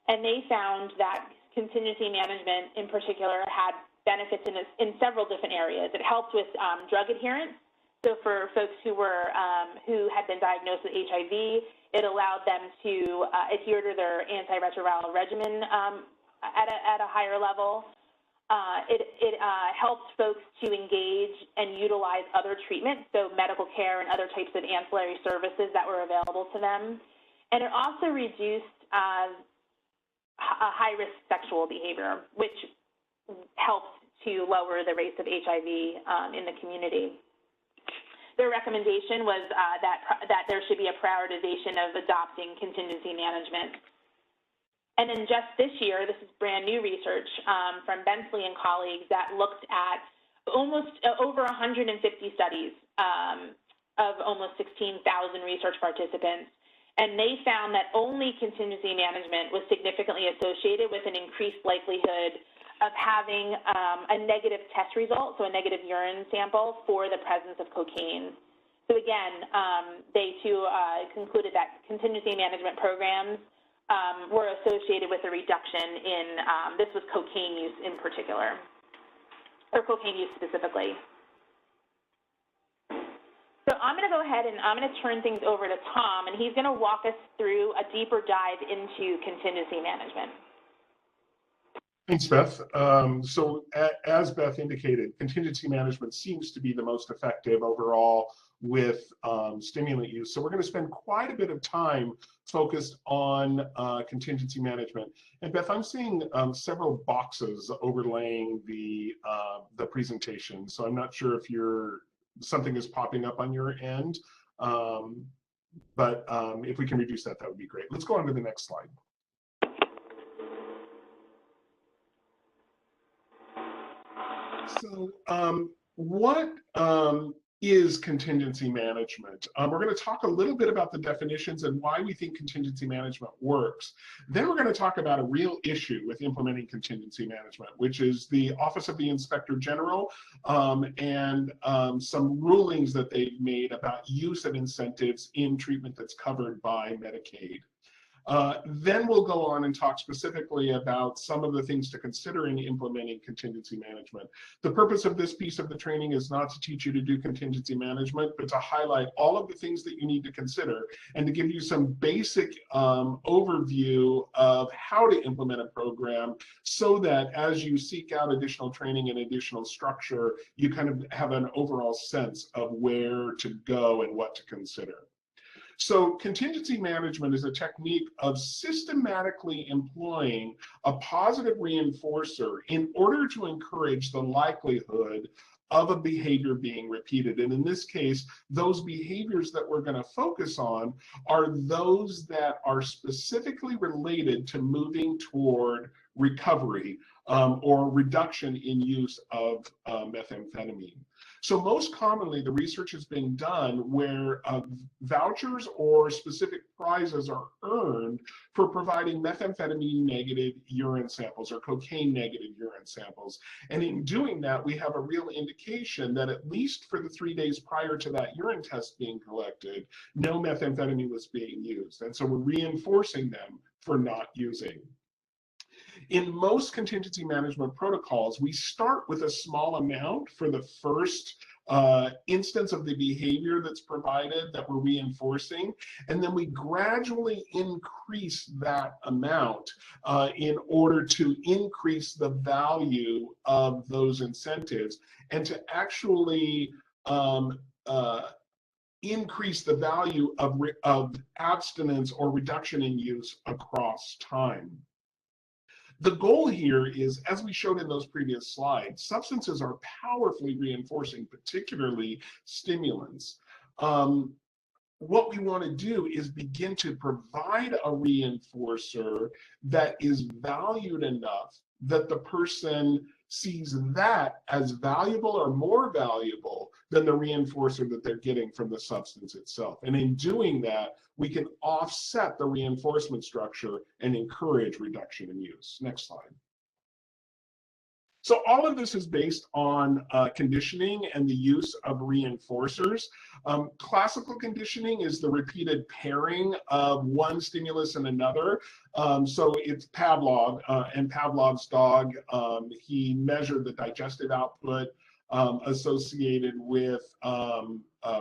and they found that contingency management in particular had benefits in several different areas. It helped with drug adherence. So for folks who had been diagnosed with HIV, it allowed them to adhere to their antiretroviral regimen at a higher level. It helped folks to engage and utilize other treatments, so medical care and other types of ancillary services that were available to them. And it also reduced high-risk sexual behavior, which helps to lower the rates of HIV in the community. Their recommendation was that there should be a prioritization of adopting contingency management. And then just this year, this is brand new research from Bensley and colleagues that looked at almost over 150 studies of almost 16,000 research participants. And they found that only contingency management was significantly associated with an increased likelihood of having a negative test result, so a negative urine sample for the presence of cocaine. So again, they too concluded that contingency management programs were associated with a reduction in, this was cocaine use in particular, or cocaine use specifically. So I'm going to go ahead and I'm going to turn things over to Tom, and he's going to walk us through a deeper dive into contingency management. Thanks, Beth. So as Beth indicated, contingency management seems to be the most effective overall with stimulant use. So we're going to spend quite a bit of time focused on contingency management. And Beth, I'm seeing several boxes overlaying the presentation. So I'm not sure if something is popping up on your end, but if we can reduce that, that would be great. Let's go on to the next slide. So what is contingency management? We're going to talk a little bit about the definitions and why we think contingency management works. Then we're going to talk about a real issue with implementing contingency management, which is the Office of the Inspector General and some rulings that they've made about use of incentives in treatment that's covered by Medicaid. Then we'll go on and talk specifically about some of the things to consider in implementing contingency management. The purpose of this piece of the training is not to teach you to do contingency management, but to highlight all of the things that you need to consider and to give you some basic overview of how to implement a program so that as you seek out additional training and additional structure, you kind of have an overall sense of where to go and what to consider. So contingency management is a technique of systematically employing a positive reinforcer in order to encourage the likelihood of a behavior being repeated. And in this case, those behaviors that we're going to focus on are those that are specifically related to moving toward recovery or reduction in use of methamphetamine. So most commonly, the research has been done where vouchers or specific prizes are earned for providing methamphetamine negative urine samples or cocaine negative urine samples. And in doing that, we have a real indication that at least for the 3 days prior to that urine test being collected, no methamphetamine was being used. And so we're reinforcing them for not using. In most contingency management protocols, we start with a small amount for the first instance of the behavior that's provided that we're reinforcing, and then we gradually increase that amount in order to increase the value of those incentives and to actually increase the value of abstinence or reduction in use across time. The goal here is, as we showed in those previous slides, substances are powerfully reinforcing, particularly stimulants. What we want to do is begin to provide a reinforcer that is valued enough that the person sees that as valuable or more valuable than the reinforcer that they're getting from the substance itself. And in doing that, we can offset the reinforcement structure and encourage reduction in use. Next slide. So all of this is based on conditioning and the use of reinforcers. Classical conditioning is the repeated pairing of one stimulus and another. So it's Pavlov and Pavlov's dog. He measured the digestive output associated with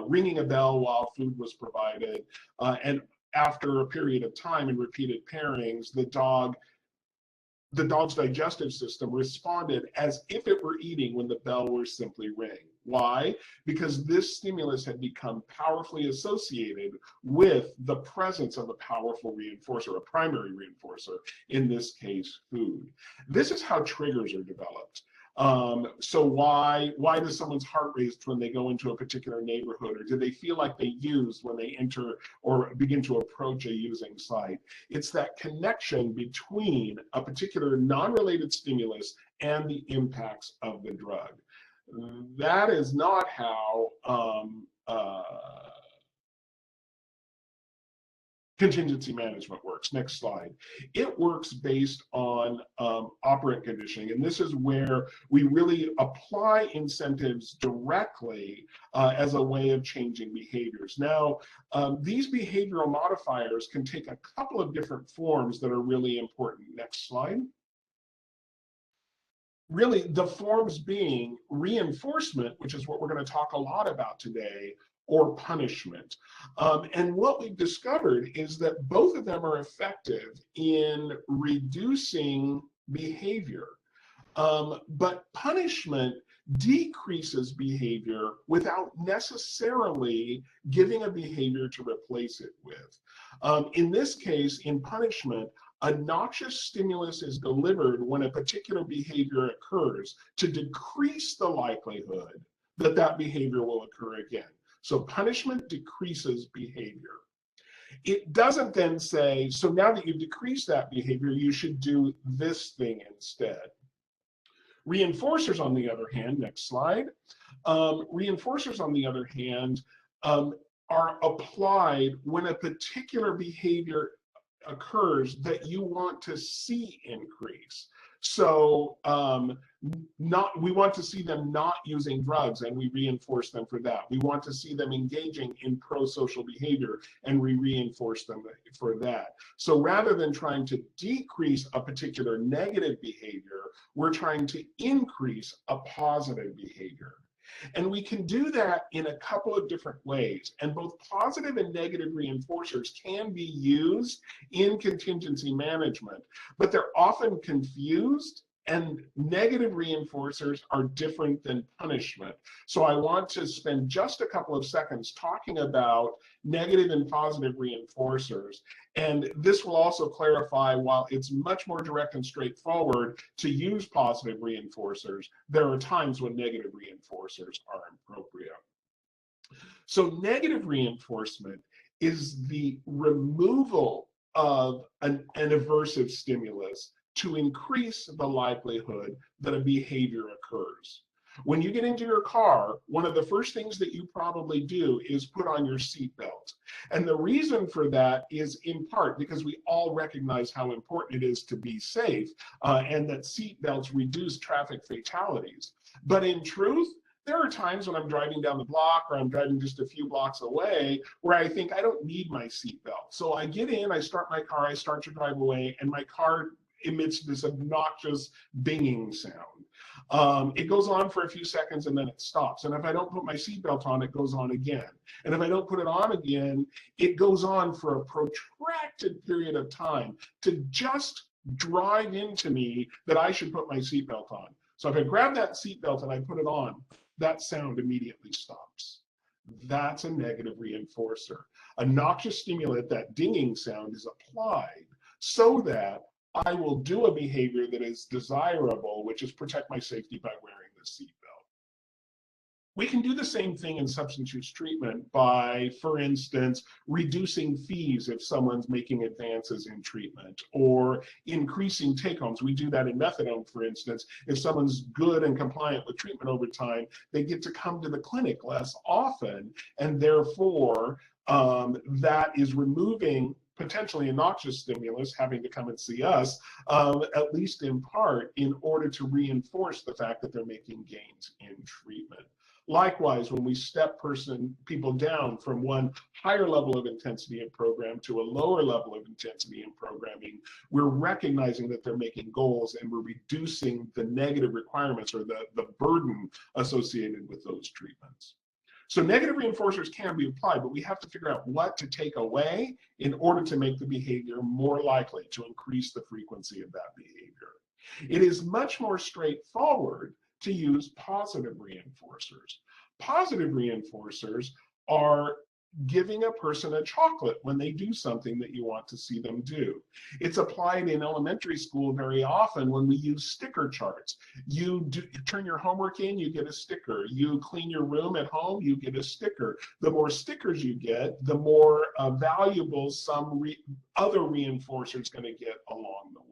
ringing a bell while food was provided. And after a period of time and repeated pairings, the dog's digestive system responded as if it were eating when the bell were simply ring. Why? Because this stimulus had become powerfully associated with the presence of a powerful reinforcer, a primary reinforcer, in this case, food. This is how triggers are developed. So why does someone's heart race when they go into a particular neighborhood, or do they feel like they use when they enter or begin to approach a using site? It's that connection between a particular non-related stimulus and the impacts of the drug. That is not how contingency management works. Next slide. It works based on operant conditioning, and this is where we really apply incentives directly as a way of changing behaviors. Now, these behavioral modifiers can take a couple of different forms that are really important. Next slide. Really, the forms being reinforcement, which is what we're going to talk a lot about today, or punishment. And what we've discovered is that both of them are effective in reducing behavior. But punishment decreases behavior without necessarily giving a behavior to replace it with. In this case, in punishment, a noxious stimulus is delivered when a particular behavior occurs to decrease the likelihood that that behavior will occur again. So punishment decreases behavior. It doesn't then say, so now that you've decreased that behavior, you should do this thing instead. Reinforcers, on the other hand, next slide. Reinforcers, on the other hand, are applied when a particular behavior occurs that you want to see increase. So we want to see them not using drugs, and we reinforce them for that. We want to see them engaging in pro-social behavior, and we reinforce them for that. So rather than trying to decrease a particular negative behavior, we're trying to increase a positive behavior. And we can do that in a couple of different ways. And both positive and negative reinforcers can be used in contingency management, but they're often confused, and negative reinforcers are different than punishment. So I want to spend just a couple of seconds talking about negative and positive reinforcers. And this will also clarify, while it's much more direct and straightforward to use positive reinforcers, there are times when negative reinforcers are appropriate. So negative reinforcement is the removal of an aversive stimulus to increase the likelihood that a behavior occurs. When you get into your car, one of the first things that you probably do is put on your seatbelt. And the reason for that is in part because we all recognize how important it is to be safe, and that seatbelts reduce traffic fatalities. But in truth, there are times when I'm driving down the block, or I'm driving just a few blocks away, where I think I don't need my seatbelt. So I get in, I start my car, I start to drive away, and my car emits this obnoxious binging sound. It goes on for a few seconds and then it stops. And if I don't put my seatbelt on, it goes on again. And if I don't put it on again, it goes on for a protracted period of time to just drive into me that I should put my seatbelt on. So if I grab that seatbelt and I put it on, that sound immediately stops. That's a negative reinforcer. A noxious stimulant, that dinging sound, is applied so that I will do a behavior that is desirable, which is protect my safety by wearing the seatbelt. We can do the same thing in substance use treatment by, for instance, reducing fees if someone's making advances in treatment, or increasing take-homes. We do that in methadone, for instance. If someone's good and compliant with treatment over time, they get to come to the clinic less often, and therefore that is removing potentially a noxious stimulus, having to come and see us, at least in part, in order to reinforce the fact that they're making gains in treatment. Likewise, when we step people down from one higher level of intensity in program to a lower level of intensity in programming, we're recognizing that they're making goals, and we're reducing the negative requirements or the burden associated with those treatments. So negative reinforcers can be applied, but we have to figure out what to take away in order to make the behavior more likely, to increase the frequency of that behavior. It is much more straightforward to use positive reinforcers. Positive reinforcers are giving a person a chocolate when they do something that you want to see them do. It's applied in elementary school very often when we use sticker charts. You turn your homework in, you get a sticker. You clean your room at home, you get a sticker. The more stickers you get, the more valuable some other reinforcer is going to get along the way.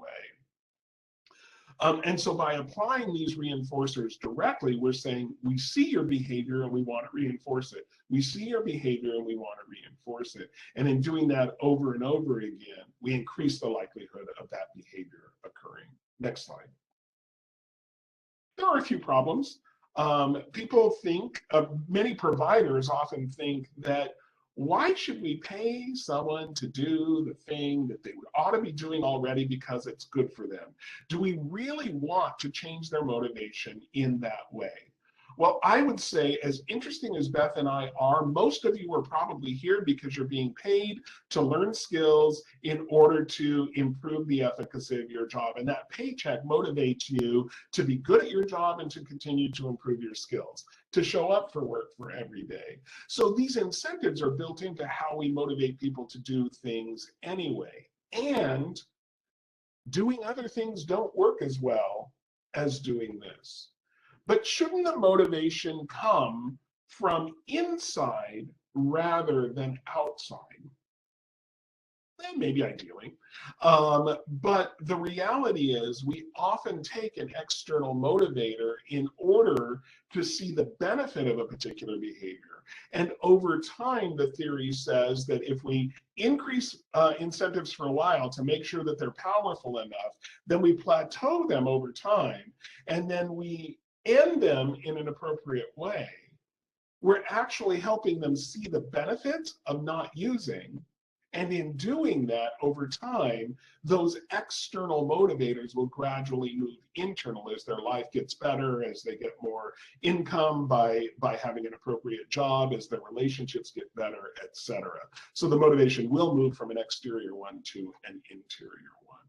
And so by applying these reinforcers directly, we're saying we see your behavior and we want to reinforce it. We see your behavior and we want to reinforce it. And in doing that over and over again, we increase the likelihood of that behavior occurring. Next slide. There are a few problems. People think, many providers often think that, why should we pay someone to do the thing that they ought to be doing already because it's good for them? Do we really want to change their motivation in that way? Well, I would say, as interesting as Beth and I are, most of you are probably here because you're being paid to learn skills in order to improve the efficacy of your job. And that paycheck motivates you to be good at your job and to continue to improve your skills, to show up for work for every day. So these incentives are built into how we motivate people to do things anyway. And doing other things don't work as well as doing this. But shouldn't the motivation come from inside rather than outside? Maybe ideally. But the reality is we often take an external motivator in order to see the benefit of a particular behavior. And over time, the theory says that if we increase incentives for a while to make sure that they're powerful enough, then we plateau them over time, and then we end them in an appropriate way. We're actually helping them see the benefits of not using. And in doing that, over time, those external motivators will gradually move internal as their life gets better, as they get more income by having an appropriate job, as their relationships get better, etc. So the motivation will move from an exterior one to an interior one.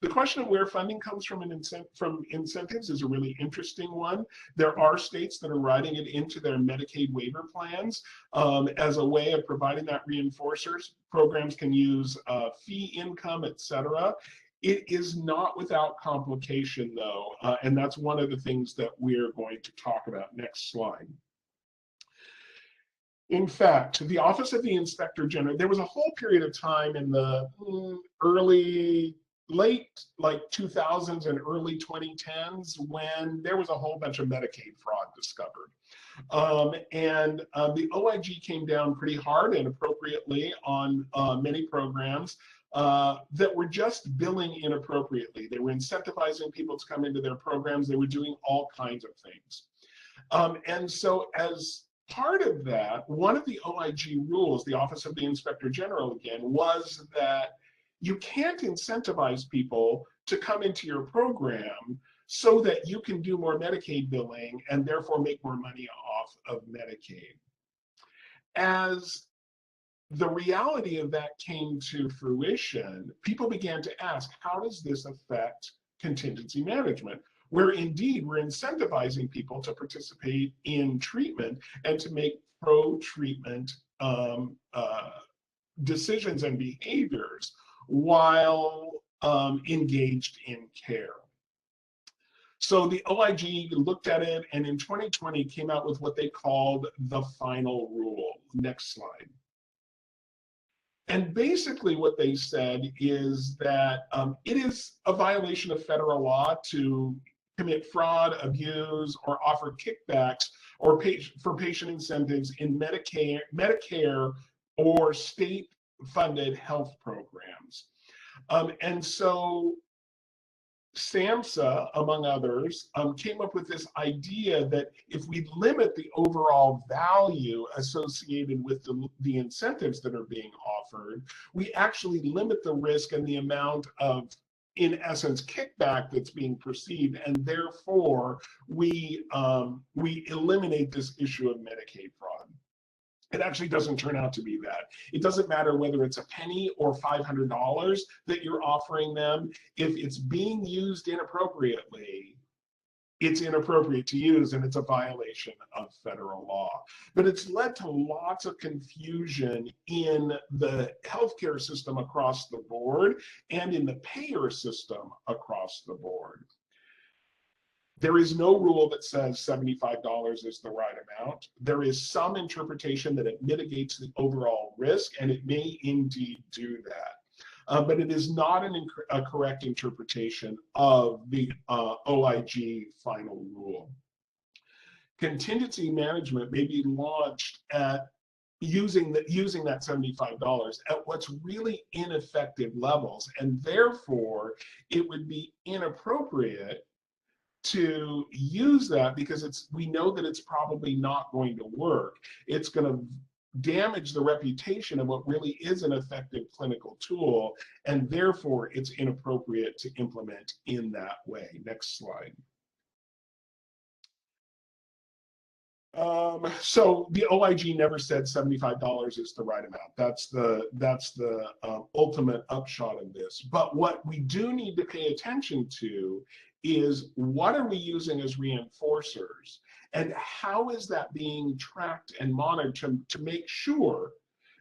The question of where funding comes from incentives is a really interesting one. There are states that are writing it into their Medicaid waiver plans as a way of providing that reinforcers. Programs can use fee income, etc. It is not without complication, though, and that's one of the things that we're going to talk about. Next slide. In fact, the Office of the Inspector General, there was a whole period of time in the late 2000s and early 2010s when there was a whole bunch of Medicaid fraud discovered. The OIG came down pretty hard and appropriately on many programs that were just billing inappropriately. They were incentivizing people to come into their programs. They were doing all kinds of things. And so as part of that, one of the OIG rules, the Office of the Inspector General again, was that you can't incentivize people to come into your program so that you can do more Medicaid billing and therefore make more money off of Medicaid. As the reality of that came to fruition, people began to ask, how does this affect contingency management? Where indeed we're incentivizing people to participate in treatment and to make pro-treatment decisions and behaviors while engaged in care. So the OIG looked at it and in 2020 came out with what they called the final rule. Next slide. And basically what they said is that it is a violation of federal law to commit fraud, abuse, or offer kickbacks or for patient incentives in Medicare or state-funded health programs. And so SAMHSA, among others, came up with this idea that if we limit the overall value associated with the incentives that are being offered, we actually limit the risk and the amount of, in essence, kickback that's being perceived, and therefore we eliminate this issue of Medicaid fraud. It actually doesn't turn out to be that. It doesn't matter whether it's a penny or $500 that you're offering them. If it's being used inappropriately, it's inappropriate to use and it's a violation of federal law. But it's led to lots of confusion in the healthcare system across the board and in the payer system across the board. There is no rule that says $75 is the right amount. There is some interpretation that it mitigates the overall risk, and it may indeed do that. But it is not a correct interpretation of the OIG final rule. Contingency management may be launched at using that $75 at what's really ineffective levels, and therefore it would be inappropriate to use that because we know that it's probably not going to work. It's going to damage the reputation of what really is an effective clinical tool, and therefore it's inappropriate to implement in that way. Next slide. So the OIG never said $75 is the right amount. That's the ultimate upshot of this. But what we do need to pay attention to is what are we using as reinforcers, and how is that being tracked and monitored to make sure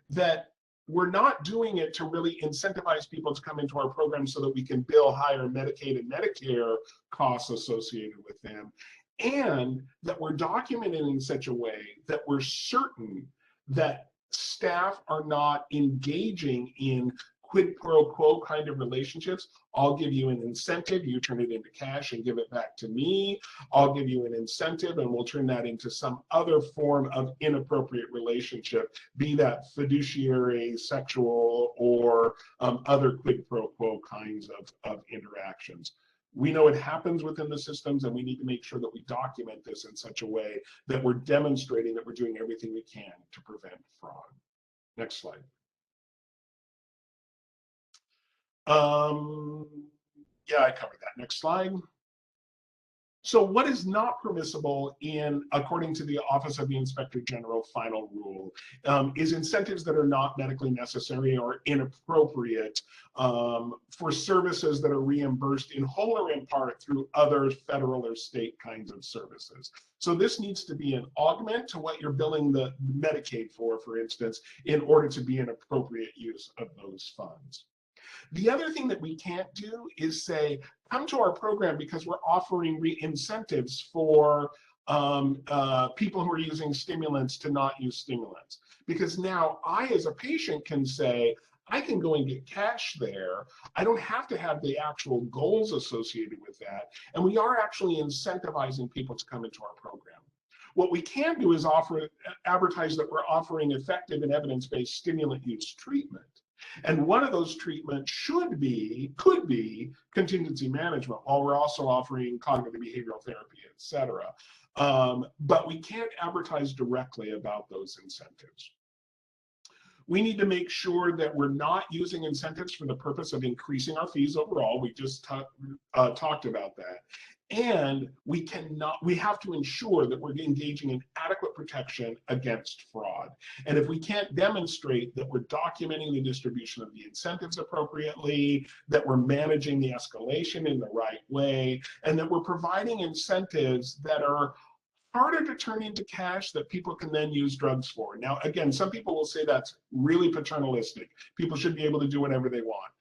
that we're not doing it to really incentivize people to come into our program so that we can bill higher Medicaid and Medicare costs associated with them, and that we're documenting in such a way that we're certain that staff are not engaging in quid pro quo kind of relationships. I'll give you an incentive, you turn it into cash and give it back to me. I'll give you an incentive and we'll turn that into some other form of inappropriate relationship, be that fiduciary, sexual, or other quid pro quo kinds of interactions. We know it happens within the systems, and we need to make sure that we document this in such a way that we're demonstrating that we're doing everything we can to prevent fraud. Next slide. Yeah, I covered that. Next slide. So what is not permissible according to the Office of the Inspector General final rule, is incentives that are not medically necessary or inappropriate for services that are reimbursed in whole or in part through other federal or state kinds of services. So this needs to be an augment to what you're billing the Medicaid for instance, in order to be an appropriate use of those funds. The other thing that we can't do is say, come to our program because we're offering incentives for people who are using stimulants to not use stimulants. Because now I, as a patient, can say, I can go and get cash there. I don't have to have the actual goals associated with that. And we are actually incentivizing people to come into our program. What we can do is advertise that we're offering effective and evidence-based stimulant use treatment. And one of those treatments could be contingency management, while we're also offering cognitive behavioral therapy, et cetera. But we can't advertise directly about those incentives. We need to make sure that we're not using incentives for the purpose of increasing our fees overall. We just talked about that. And we have to ensure that we're engaging in adequate protection against fraud. And if we can't demonstrate that we're documenting the distribution of the incentives appropriately, that we're managing the escalation in the right way, and that we're providing incentives that are harder to turn into cash that people can then use drugs for. Now, again, some people will say that's really paternalistic. People should be able to do whatever they want.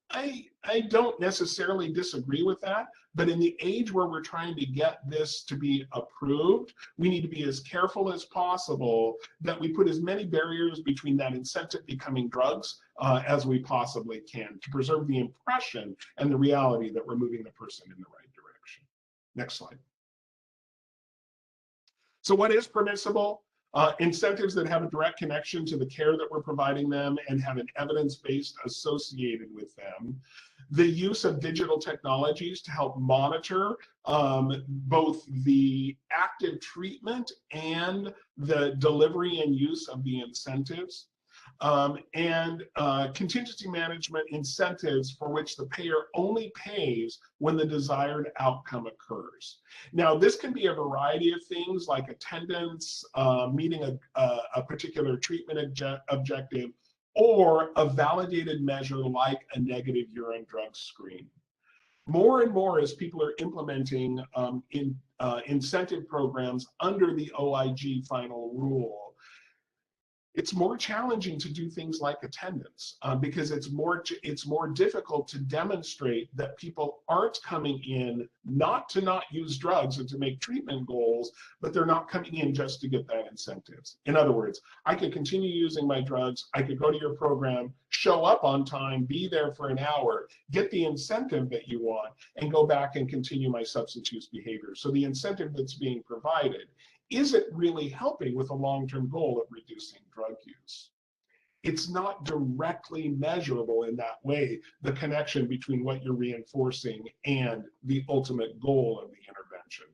I don't necessarily disagree with that, but in the age where we're trying to get this to be approved, we need to be as careful as possible that we put as many barriers between that incentive becoming drugs as we possibly can to preserve the impression and the reality that we're moving the person in the right direction. Next slide. So what is permissible? Incentives that have a direct connection to the care that we're providing them and have an evidence base associated with them. The use of digital technologies to help monitor both the active treatment and the delivery and use of the incentives. Contingency management incentives for which the payer only pays when the desired outcome occurs. Now, this can be a variety of things like attendance, meeting a particular treatment objective, or a validated measure like a negative urine drug screen. More and more as people are implementing incentive programs under the OIG final rule, it's more challenging to do things like attendance because it's more difficult to demonstrate that people aren't coming in not to not use drugs and to make treatment goals, but they're not coming in just to get that incentives. In other words, I could continue using my drugs, I could go to your program, show up on time, be there for an hour, get the incentive that you want, and go back and continue my substance use behavior. So the incentive that's being provided isn't really helping with a long-term goal of reducing drug use. It's not directly measurable in that way, the connection between what you're reinforcing and the ultimate goal of the intervention.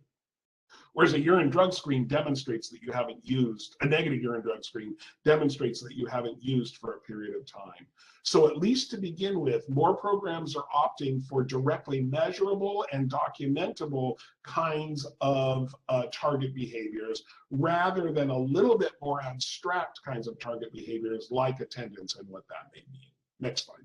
Whereas a urine drug screen demonstrates that you haven't used, a negative urine drug screen demonstrates that you haven't used for a period of time. So at least to begin with, more programs are opting for directly measurable and documentable kinds of target behaviors rather than a little bit more abstract kinds of target behaviors like attendance and what that may mean. Next slide.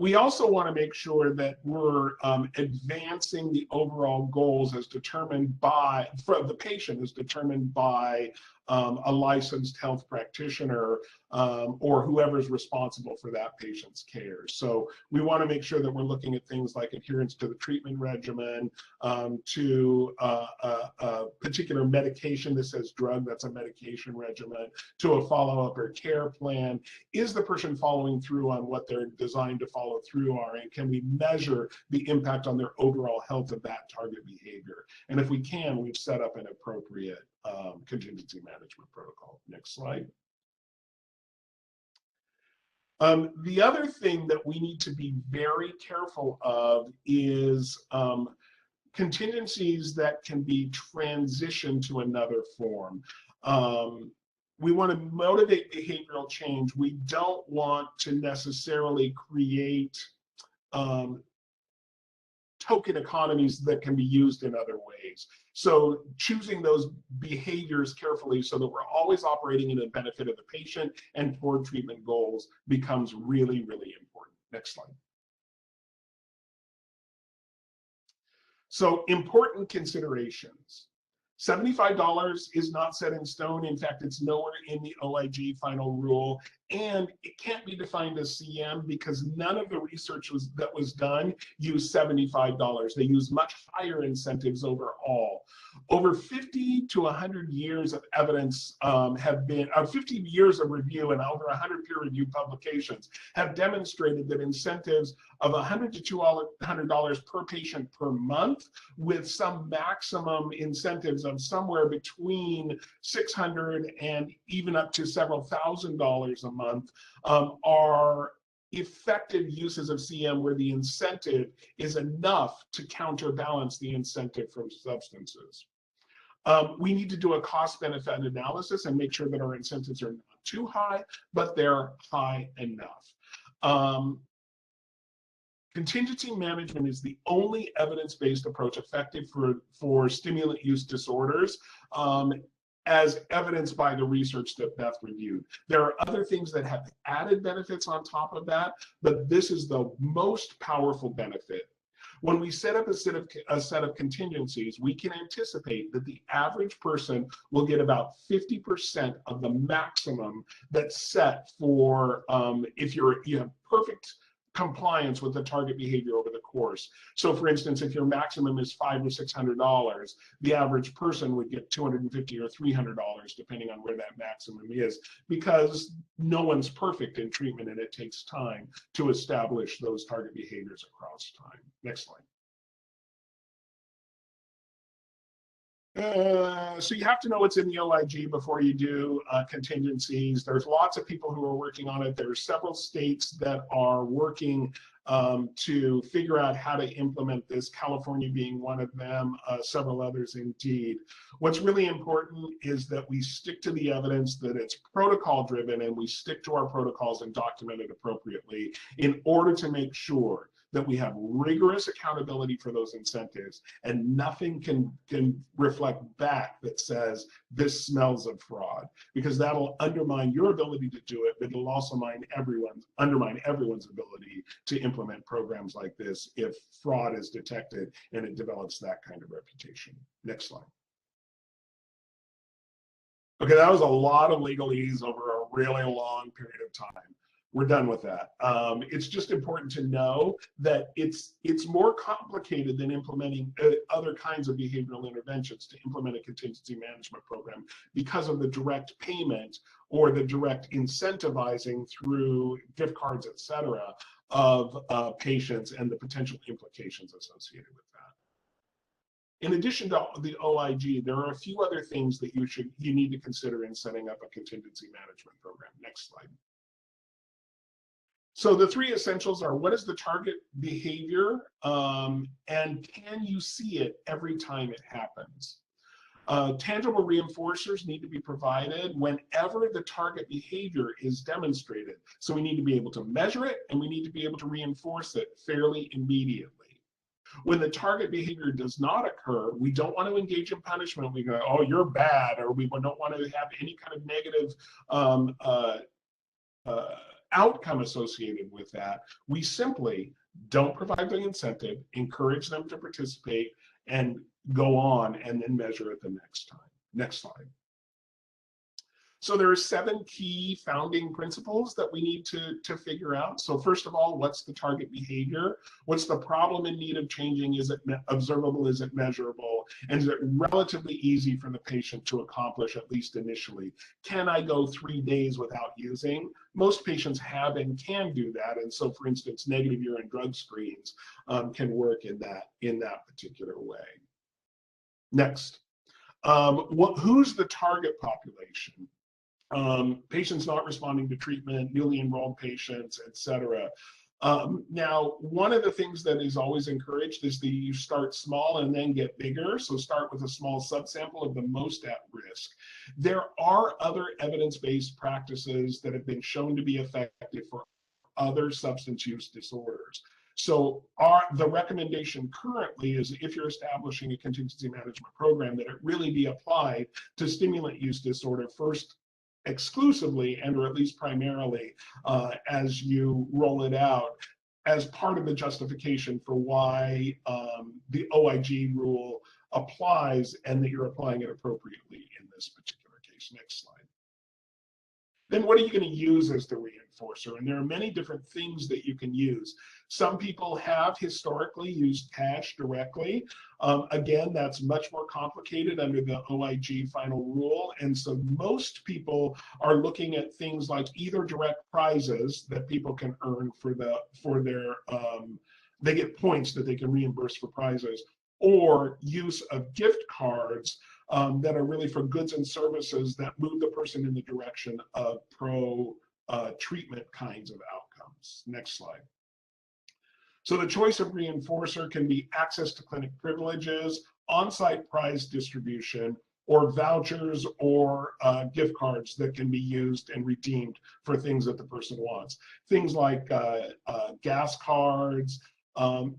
We also want to make sure that we're advancing the overall goals as determined by, for the patient, as determined by a licensed health practitioner or whoever's responsible for that patient's care. So we want to make sure that we're looking at things like adherence to the treatment regimen, to a particular medication that says drug, that's a medication regimen, to a follow-up or care plan. Is the person following through on what they're designed to follow through on, and can we measure the impact on their overall health of that target behavior? And if we can, we've set up an appropriate contingency management protocol. Next slide. The other thing that we need to be very careful of is contingencies that can be transitioned to another form. We want to motivate behavioral change. We don't want to necessarily create token economies that can be used in other ways. So choosing those behaviors carefully so that we're always operating in the benefit of the patient and toward treatment goals becomes really, really important. Next slide. So important considerations. $75 is not set in stone. In fact, it's nowhere in the OIG final rule, and it can't be defined as CM because none of the research that was done used $75. They used much higher incentives overall. Over 50 to 100 years of evidence have been, 50 years of review and over 100 peer-reviewed publications have demonstrated that incentives of $100 to $200 per patient per month, with some maximum incentives of somewhere between $600 and even up to several $1,000s a month, are effective uses of CM where the incentive is enough to counterbalance the incentive from substances. We need to do a cost-benefit analysis and make sure that our incentives are not too high, but they're high enough. Contingency management is the only evidence-based approach effective for stimulant use disorders, as evidenced by the research that Beth reviewed. There are other things that have added benefits on top of that, but this is the most powerful benefit. When we set up a set of contingencies, we can anticipate that the average person will get about 50% of the maximum that's set for if you have perfect compliance with the target behavior over the course. So for instance, if your maximum is $500 or $600, the average person would get $250 or $300, depending on where that maximum is, because no one's perfect in treatment and it takes time to establish those target behaviors across time. Next slide. So you have to know what's in the OIG before you do contingencies. There's lots of people who are working on it. There are several states that are working to figure out how to implement this, California being one of them, several others indeed. What's really important is that we stick to the evidence, that it's protocol driven, and we stick to our protocols and document it appropriately in order to make sure that we have rigorous accountability for those incentives, and nothing can reflect back that says this smells of fraud, because that'll undermine your ability to do it, but it'll also undermine everyone's ability to implement programs like this if fraud is detected and it develops that kind of reputation. Next slide. Okay, that was a lot of legalese over a really long period of time. We're done with that. It's just important to know that it's more complicated than implementing other kinds of behavioral interventions to implement a contingency management program because of the direct payment or the direct incentivizing through gift cards, et cetera, of patients and the potential implications associated with that. In addition to the OIG, there are a few other things that you need to consider in setting up a contingency management program. Next slide. So the three essentials are: what is the target behavior, and can you see it every time it happens? Tangible reinforcers need to be provided whenever the target behavior is demonstrated. So we need to be able to measure it, and we need to be able to reinforce it fairly immediately. When the target behavior does not occur, we don't want to engage in punishment. We go, oh, you're bad, or we don't want to have any kind of negative outcome associated with that. We simply don't provide the incentive, encourage them to participate, and go on and then measure it the next time. Next slide. So there are 7 key founding principles that we need to figure out. So first of all, what's the target behavior? What's the problem in need of changing? Is it observable? Is it measurable? And is it relatively easy for the patient to accomplish, at least initially? Can I go 3 days without using? Most patients have and can do that. And so, for instance, negative urine drug screens can work in that particular way. Next, who's the target population? Patients not responding to treatment, newly enrolled patients, et cetera. Now, one of the things that is always encouraged is that you start small and then get bigger. So start with a small subsample of the most at risk. There are other evidence-based practices that have been shown to be effective for other substance use disorders. So the recommendation currently is, if you're establishing a contingency management program, that it really be applied to stimulant use disorder first, exclusively, and or at least primarily, as you roll it out, as part of the justification for why the OIG rule applies, and that you're applying it appropriately in this particular case. Next slide. Then what are you going to use as the reinforcer? And there are many different things that you can use. Some people have historically used cash directly. Again, that's much more complicated under the OIG final rule. And so most people are looking at things like either direct prizes that people can earn they get points that they can reimburse for prizes, or use of gift cards that are really for goods and services that move the person in the direction of pro-treatment kinds of outcomes. Next slide. So the choice of reinforcer can be access to clinic privileges, on-site prize distribution, or vouchers or gift cards that can be used and redeemed for things that the person wants. Things like gas cards,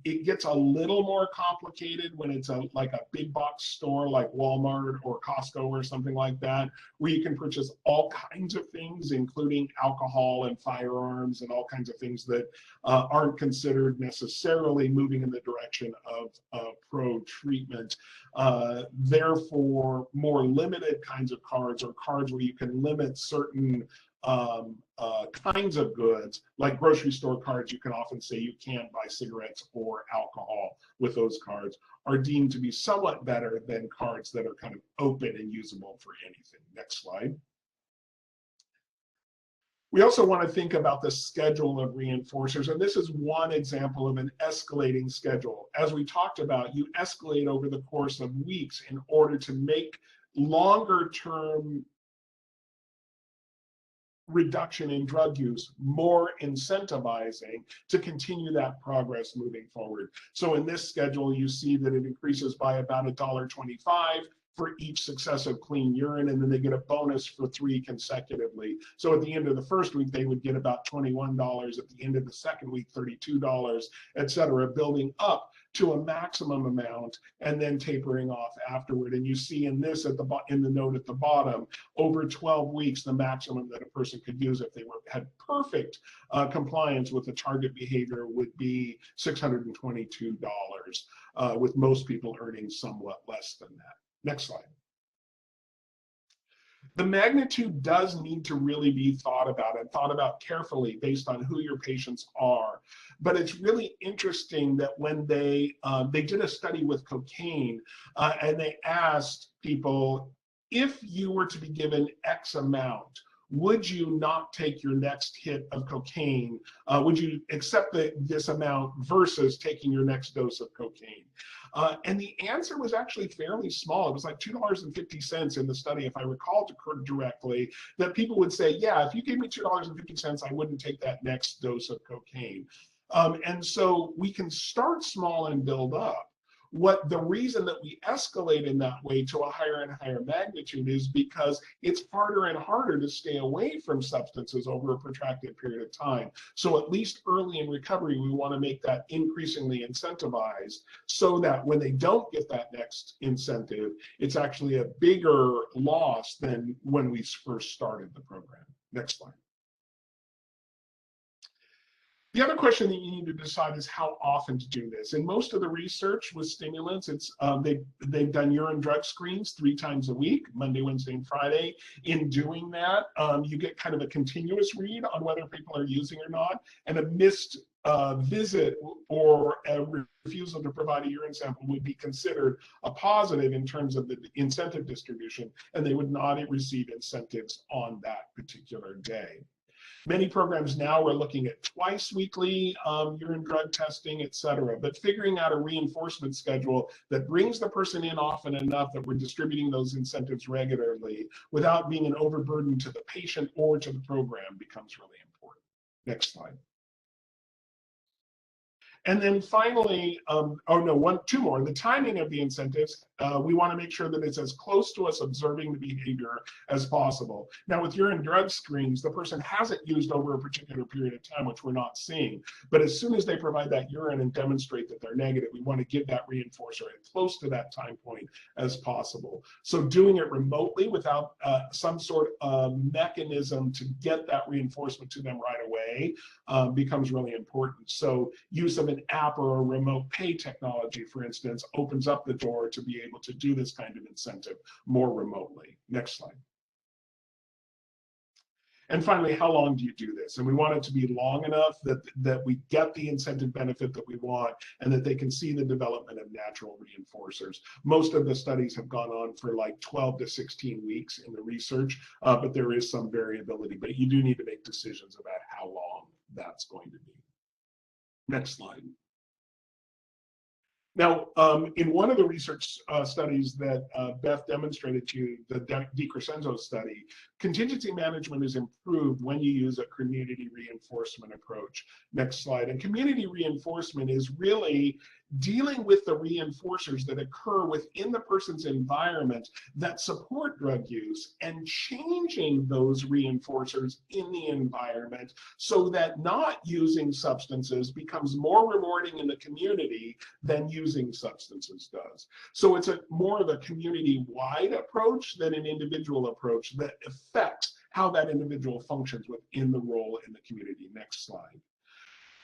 It gets a little more complicated when it's like a big box store like Walmart or Costco or something like that, where you can purchase all kinds of things, including alcohol and firearms and all kinds of things that aren't considered necessarily moving in the direction of pro-treatment. Therefore, more limited kinds of cards, or cards where you can limit certain kinds of goods, like grocery store cards, you can often say you can't buy cigarettes or alcohol with those cards, are deemed to be somewhat better than cards that are kind of open and usable for anything. Next slide. We also want to think about the schedule of reinforcers, and this is one example of an escalating schedule. As we talked about, you escalate over the course of weeks in order to make longer term reduction in drug use more incentivizing to continue that progress moving forward. So in this schedule, you see that it increases by about $1.25 for each successive clean urine, and then they get a bonus for 3 consecutively. So at the end of the first week, they would get about $21. At the end of the second week, $32, et cetera, building up to a maximum amount and then tapering off afterward. And you see in this at the in the note at the bottom, over 12 weeks, the maximum that a person could use if they had perfect compliance with the target behavior would be $622, with most people earning somewhat less than that. Next slide. The magnitude does need to really be thought about, and thought about carefully based on who your patients are. But it's really interesting that when they did a study with cocaine, and they asked people, if you were to be given X amount, would you not take your next hit of cocaine? Would you accept this amount versus taking your next dose of cocaine? And the answer was actually fairly small. It was like $2.50 in the study, if I recall directly, that people would say, yeah, if you gave me $2.50, I wouldn't take that next dose of cocaine. And so we can start small and build up. The reason that we escalate in that way to a higher and higher magnitude is because it's harder and harder to stay away from substances over a protracted period of time. So at least early in recovery, we want to make that increasingly incentivized so that when they don't get that next incentive, it's actually a bigger loss than when we first started the program. Next slide. The other question that you need to decide is how often to do this. In most of the research with stimulants, it's they've done urine drug screens 3 times a week, Monday, Wednesday, and Friday. In doing that, you get kind of a continuous read on whether people are using or not, and a missed visit or a refusal to provide a urine sample would be considered a positive in terms of the incentive distribution, and they would not receive incentives on that particular day. Many programs now are looking at twice weekly urine drug testing, et cetera, but figuring out a reinforcement schedule that brings the person in often enough that we're distributing those incentives regularly without being an overburden to the patient or to the program becomes really important. Next slide. And then finally, two more, the timing of the incentives, we want to make sure that it's as close to us observing the behavior as possible. Now with urine drug screens, the person hasn't used over a particular period of time, which we're not seeing. But as soon as they provide that urine and demonstrate that they're negative, we want to give that reinforcer as close to that time point as possible. So doing it remotely without some sort of mechanism to get that reinforcement to them right away becomes really important. So use of an app or a remote pay technology, for instance, opens up the door to be able to do this kind of incentive more remotely. Next slide. And finally, how long do you do this? And we want it to be long enough that we get the incentive benefit that we want and that they can see the development of natural reinforcers. Most of the studies have gone on for like 12 to 16 weeks in the research, but there is some variability, but you do need to make decisions about how long that's going to be. Next slide. Now, in one of the research studies that Beth demonstrated to you, the DiCrescenzo study, contingency management is improved when you use a community reinforcement approach. Next slide. And community reinforcement is really dealing with the reinforcers that occur within the person's environment that support drug use and changing those reinforcers in the environment so that not using substances becomes more rewarding in the community than using substances does. So it's more of a community-wide approach than an individual approach that affects how that individual functions within the role in the community. Next slide.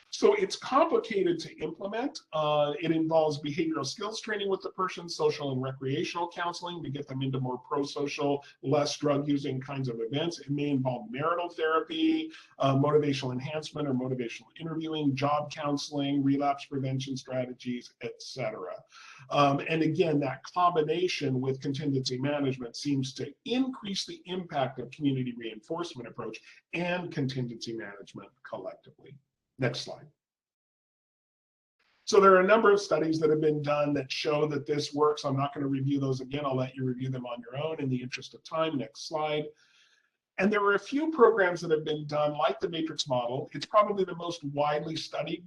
So it's complicated to implement. It involves behavioral skills training with the person, social and recreational counseling to get them into more pro-social, less drug-using kinds of events. It may involve marital therapy, motivational enhancement or motivational interviewing, job counseling, relapse prevention strategies, etc. And again, that combination with contingency management seems to increase the impact of community reinforcement approach and contingency management collectively. Next slide. So there are a number of studies that have been done that show that this works. I'm not going to review those again. I'll let you review them on your own in the interest of time. Next slide. And there are a few programs that have been done like the matrix model. It's probably the most widely studied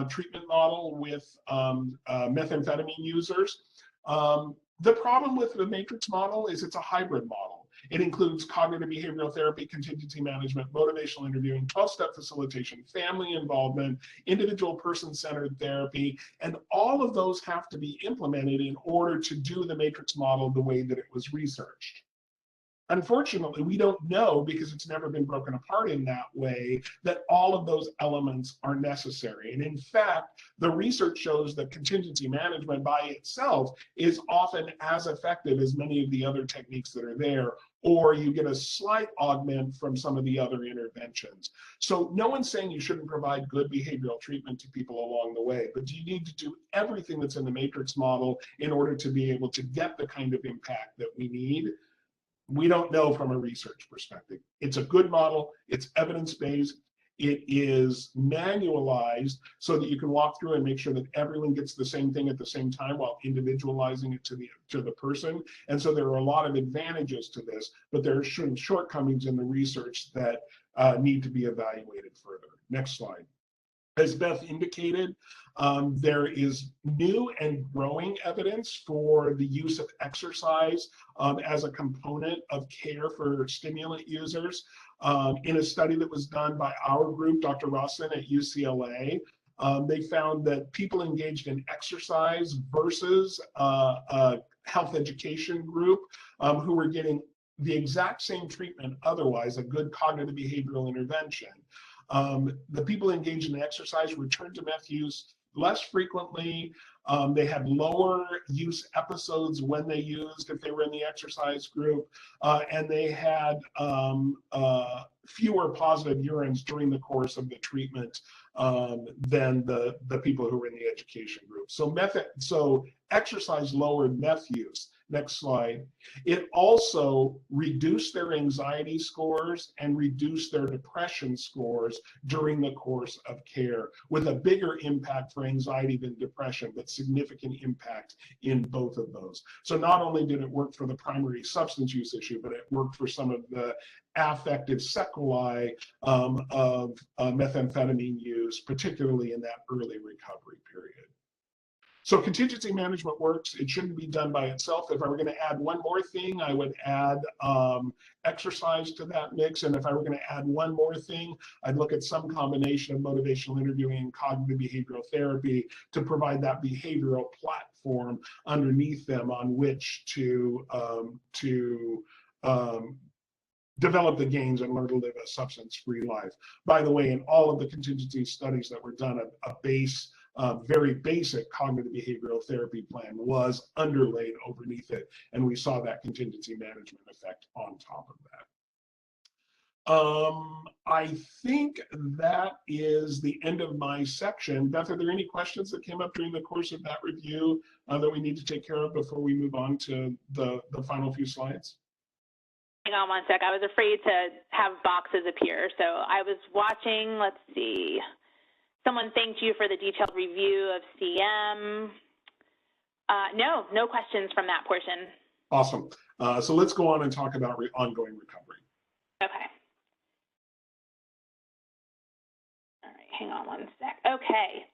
treatment model with methamphetamine users. The problem with the matrix model is it's a hybrid model. It includes cognitive behavioral therapy, contingency management, motivational interviewing, 12-step facilitation, family involvement, individual person-centered therapy, and all of those have to be implemented in order to do the matrix model the way that it was researched. Unfortunately, we don't know, because it's never been broken apart in that way, that all of those elements are necessary. And in fact, the research shows that contingency management by itself is often as effective as many of the other techniques that are there, or you get a slight augment from some of the other interventions. So no one's saying you shouldn't provide good behavioral treatment to people along the way, but do you need to do everything that's in the matrix model in order to be able to get the kind of impact that we need? We don't know from a research perspective. It's a good model, it's evidence-based, it is manualized so that you can walk through and make sure that everyone gets the same thing at the same time while individualizing it to the person. And so there are a lot of advantages to this, but there are some shortcomings in the research that need to be evaluated further. Next slide. As Beth indicated, there is new and growing evidence for the use of exercise as a component of care for stimulant users. In a study that was done by our group, Dr. Rawson at UCLA, they found that people engaged in exercise versus a health education group who were getting the exact same treatment, otherwise a good cognitive behavioral intervention. The people engaged in exercise returned to meth use less frequently. They had lower use episodes when they used, if they were in the exercise group, and they had fewer positive urines during the course of the treatment than the people who were in the education group. So exercise lowered meth use. Next slide. It also reduced their anxiety scores and reduced their depression scores during the course of care, with a bigger impact for anxiety than depression, but significant impact in both of those. So not only did it work for the primary substance use issue, but it worked for some of the affective sequelae of methamphetamine use, particularly in that early recovery period. So contingency management works. It shouldn't be done by itself. If I were going to add one more thing, I would add exercise to that mix. And if I were going to add one more thing, I'd look at some combination of motivational interviewing and cognitive behavioral therapy to provide that behavioral platform underneath them on which to develop the gains and learn to live a substance-free life. By the way, in all of the contingency studies that were done, a very basic cognitive behavioral therapy plan was underlaid underneath it, and we saw that contingency management effect on top of that. I think that is the end of my section. Beth, are there any questions that came up during the course of that review that we need to take care of before we move on to the final few slides? Hang on one sec. I was afraid to have boxes appear. So I was watching, let's see. Someone thanked you for the detailed review of CM. No questions from that portion. Awesome. So let's go on and talk about ongoing recovery. Okay. All right, hang on one sec. Okay.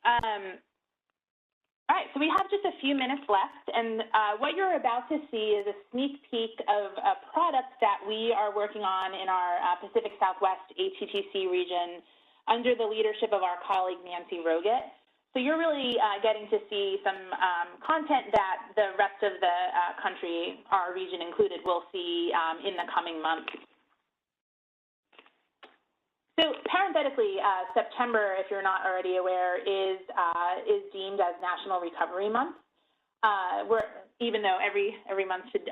All right, so we have just a few minutes left, and what you're about to see is a sneak peek of a product that we are working on in our Pacific Southwest ATTC region under the leadership of our colleague Nancy Roget. So you're really getting to see some content that the rest of the country, our region included, will see in the coming months. So parenthetically, September, if you're not already aware, is deemed as National Recovery Month. Even though every month should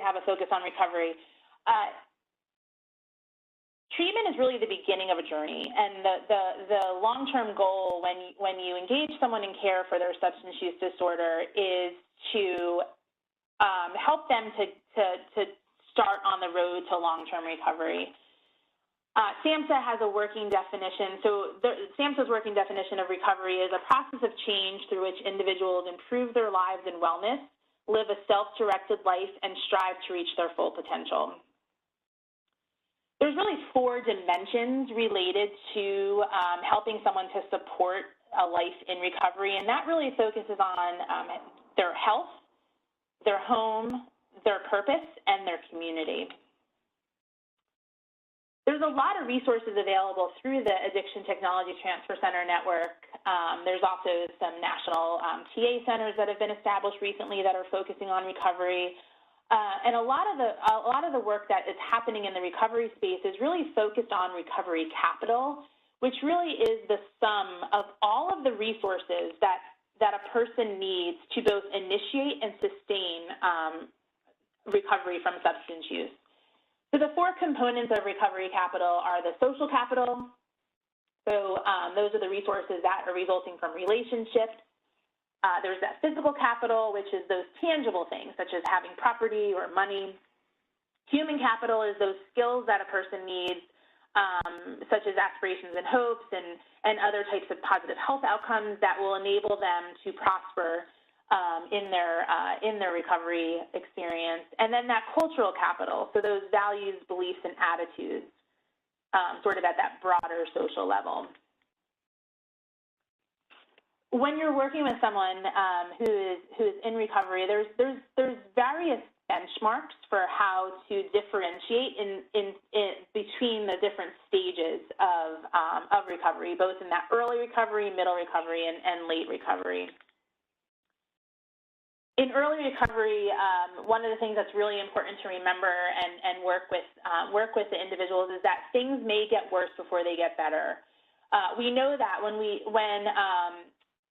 have a focus on recovery. Treatment is really the beginning of a journey, and the long-term goal when you engage someone in care for their substance use disorder is to help them to start on the road to long-term recovery. SAMHSA has a working definition. So SAMHSA's working definition of recovery is a process of change through which individuals improve their lives and wellness, live a self-directed life, and strive to reach their full potential. There's really 4 dimensions related to helping someone to support a life in recovery, and that really focuses on their health, their home, their purpose, and their community. There's a lot of resources available through the Addiction Technology Transfer Center network. There's also some national TA centers that have been established recently that are focusing on recovery. And a lot of the work that is happening in the recovery space is really focused on recovery capital, which really is the sum of all of the resources that a person needs to both initiate and sustain recovery from substance use. So the 4 components of recovery capital are the social capital. So those are the resources that are resulting from relationships. There's that physical capital, which is those tangible things, such as having property or money. Human capital is those skills that a person needs, such as aspirations and hopes and other types of positive health outcomes that will enable them to prosper in their recovery experience. And then that cultural capital, so those values, beliefs, and attitudes, sort of at that broader social level. When you're working with someone who is in recovery, there's various benchmarks for how to differentiate in between the different stages of recovery, both in that early recovery, middle recovery, and late recovery. In early recovery, one of the things that's really important to remember and work with the individuals is that things may get worse before they get better. We know that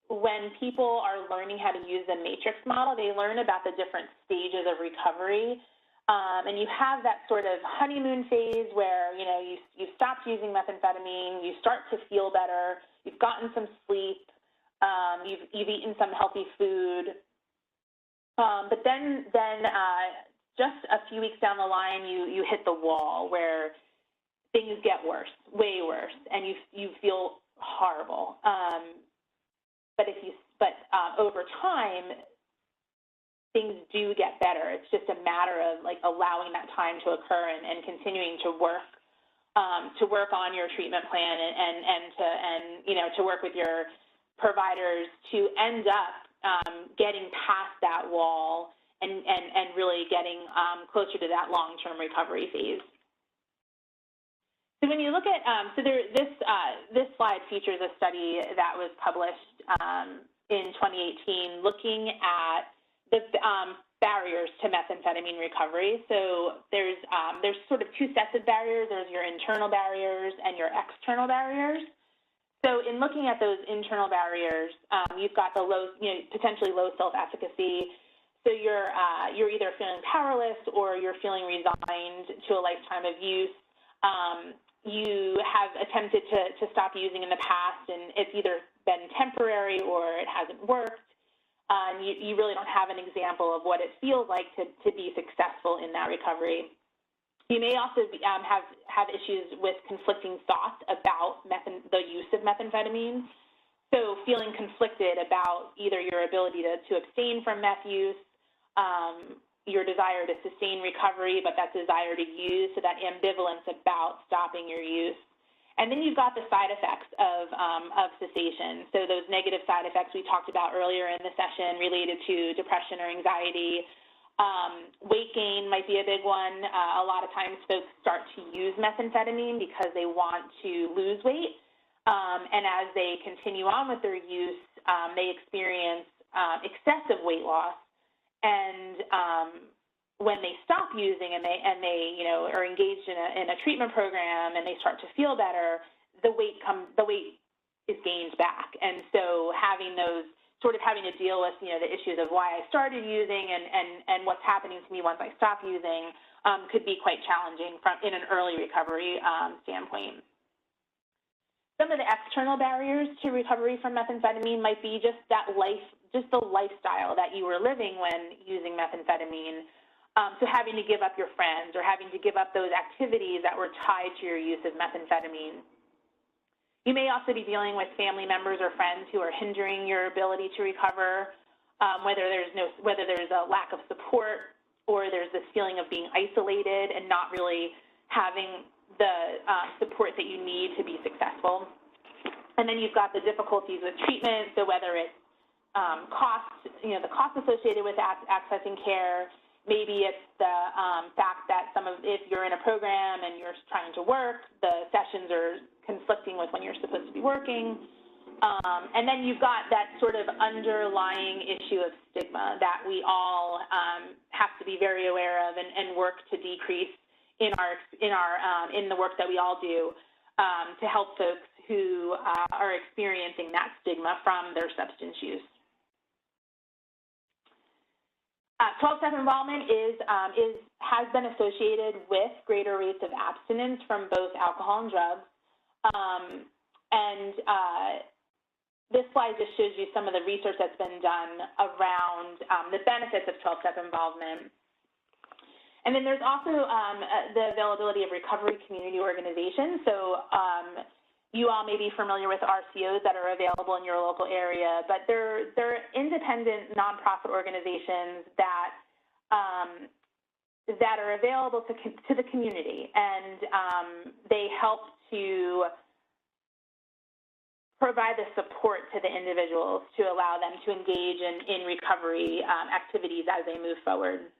when people are learning how to use the matrix model, they learn about the different stages of recovery. And you have that sort of honeymoon phase where, you know, you've stopped using methamphetamine, you start to feel better, you've gotten some sleep, you've eaten some healthy food. But then just a few weeks down the line, you hit the wall where things get worse, way worse, and you feel horrible. But over time, things do get better. It's just a matter of like allowing that time to occur and continuing to work on your treatment plan and to work with your providers to end up getting past that wall and really getting closer to that long-term recovery phase. So when you look at, this slide features a study that was published in 2018 looking at the barriers to methamphetamine recovery. So there's sort of 2 sets of barriers. There's your internal barriers and your external barriers. So in looking at those internal barriers, you've got the potentially low self-efficacy. So you're either feeling powerless or you're feeling resigned to a lifetime of use. You have attempted to stop using in the past, and it's either been temporary or it hasn't worked. You really don't have an example of what it feels like to be successful in that recovery. You may also have issues with conflicting thoughts about the use of methamphetamine. So feeling conflicted about either your ability to abstain from meth use, your desire to sustain recovery, but that desire to use, so that ambivalence about stopping your use. And then you've got the side effects of cessation. So those negative side effects we talked about earlier in the session related to depression or anxiety. Weight gain might be a big one. A lot of times folks start to use methamphetamine because they want to lose weight. And as they continue on with their use, they experience excessive weight loss. And when they stop using and they are engaged in a treatment program and they start to feel better, the weight is gained back. And so having to deal with the issues of why I started using and what's happening to me once I stop using could be quite challenging in an early recovery standpoint. Some of the external barriers to recovery from methamphetamine might be just the lifestyle that you were living when using methamphetamine. So having to give up your friends or having to give up those activities that were tied to your use of methamphetamine. You may also be dealing with family members or friends who are hindering your ability to recover, whether there's a lack of support or there's this feeling of being isolated and not really having the support that you need to be successful. And then you've got the difficulties with treatment, so whether it's cost, the cost associated with accessing care. Maybe it's the fact that if you're in a program and you're trying to work, the sessions are conflicting with when you're supposed to be working. And then you've got that sort of underlying issue of stigma that we all have to be very aware of and work to decrease in the work that we all do to help folks who are experiencing that stigma from their substance use. 12-step involvement has been associated with greater rates of abstinence from both alcohol and drugs. This slide just shows you some of the research that's been done around the benefits of 12-step involvement. And then there's also the availability of recovery community organizations. So you all may be familiar with RCOs that are available in your local area, but they're independent nonprofit organizations that are available to the community, and they help to provide the support to the individuals to allow them to engage in recovery activities as they move forward.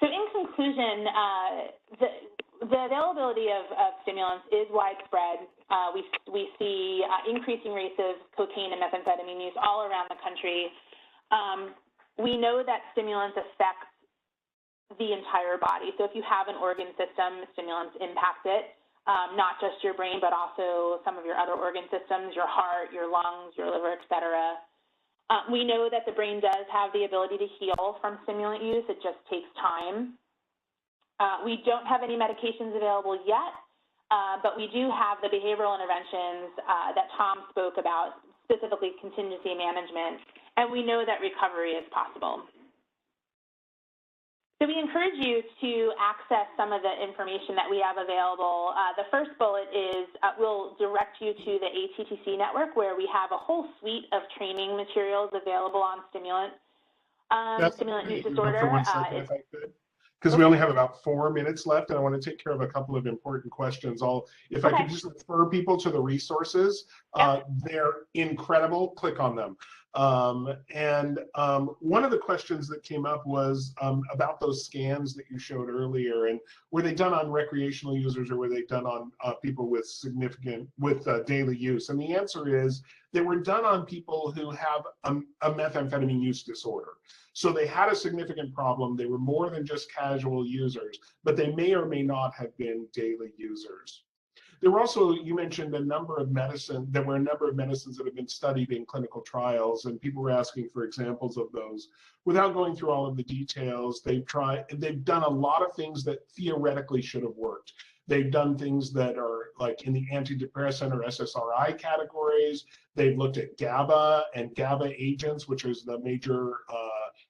So in conclusion, the availability of stimulants is widespread. We see increasing rates of cocaine and methamphetamine use all around the country. We know that stimulants affect the entire body. So if you have an organ system, stimulants impact it, not just your brain, but also some of your other organ systems, your heart, your lungs, your liver, et cetera. We know that the brain does have the ability to heal from stimulant use. It just takes time. We don't have any medications available yet, but we do have the behavioral interventions that Tom spoke about, specifically contingency management, and we know that recovery is possible. So we encourage you to access some of the information that we have available. The first bullet is we'll direct you to the ATTC network, where we have a whole suite of training materials available on stimulant use disorder. Because we only have about 4 minutes left, and I want to take care of a couple of important questions. If I could just refer people to the resources, they're incredible. Click on them. One of the questions that came up was about those scans that you showed earlier, and were they done on recreational users or were they done on people with daily use? And the answer is they were done on people who have a methamphetamine use disorder. So they had a significant problem. They were more than just casual users, but they may or may not have been daily users. There were also, you mentioned a number of medicines that have been studied in clinical trials, and people were asking for examples of those. Without going through all of the details, they've done a lot of things that theoretically should have worked. They've done things that are like in the antidepressant or SSRI categories. They've looked at GABA and GABA agents, which is the major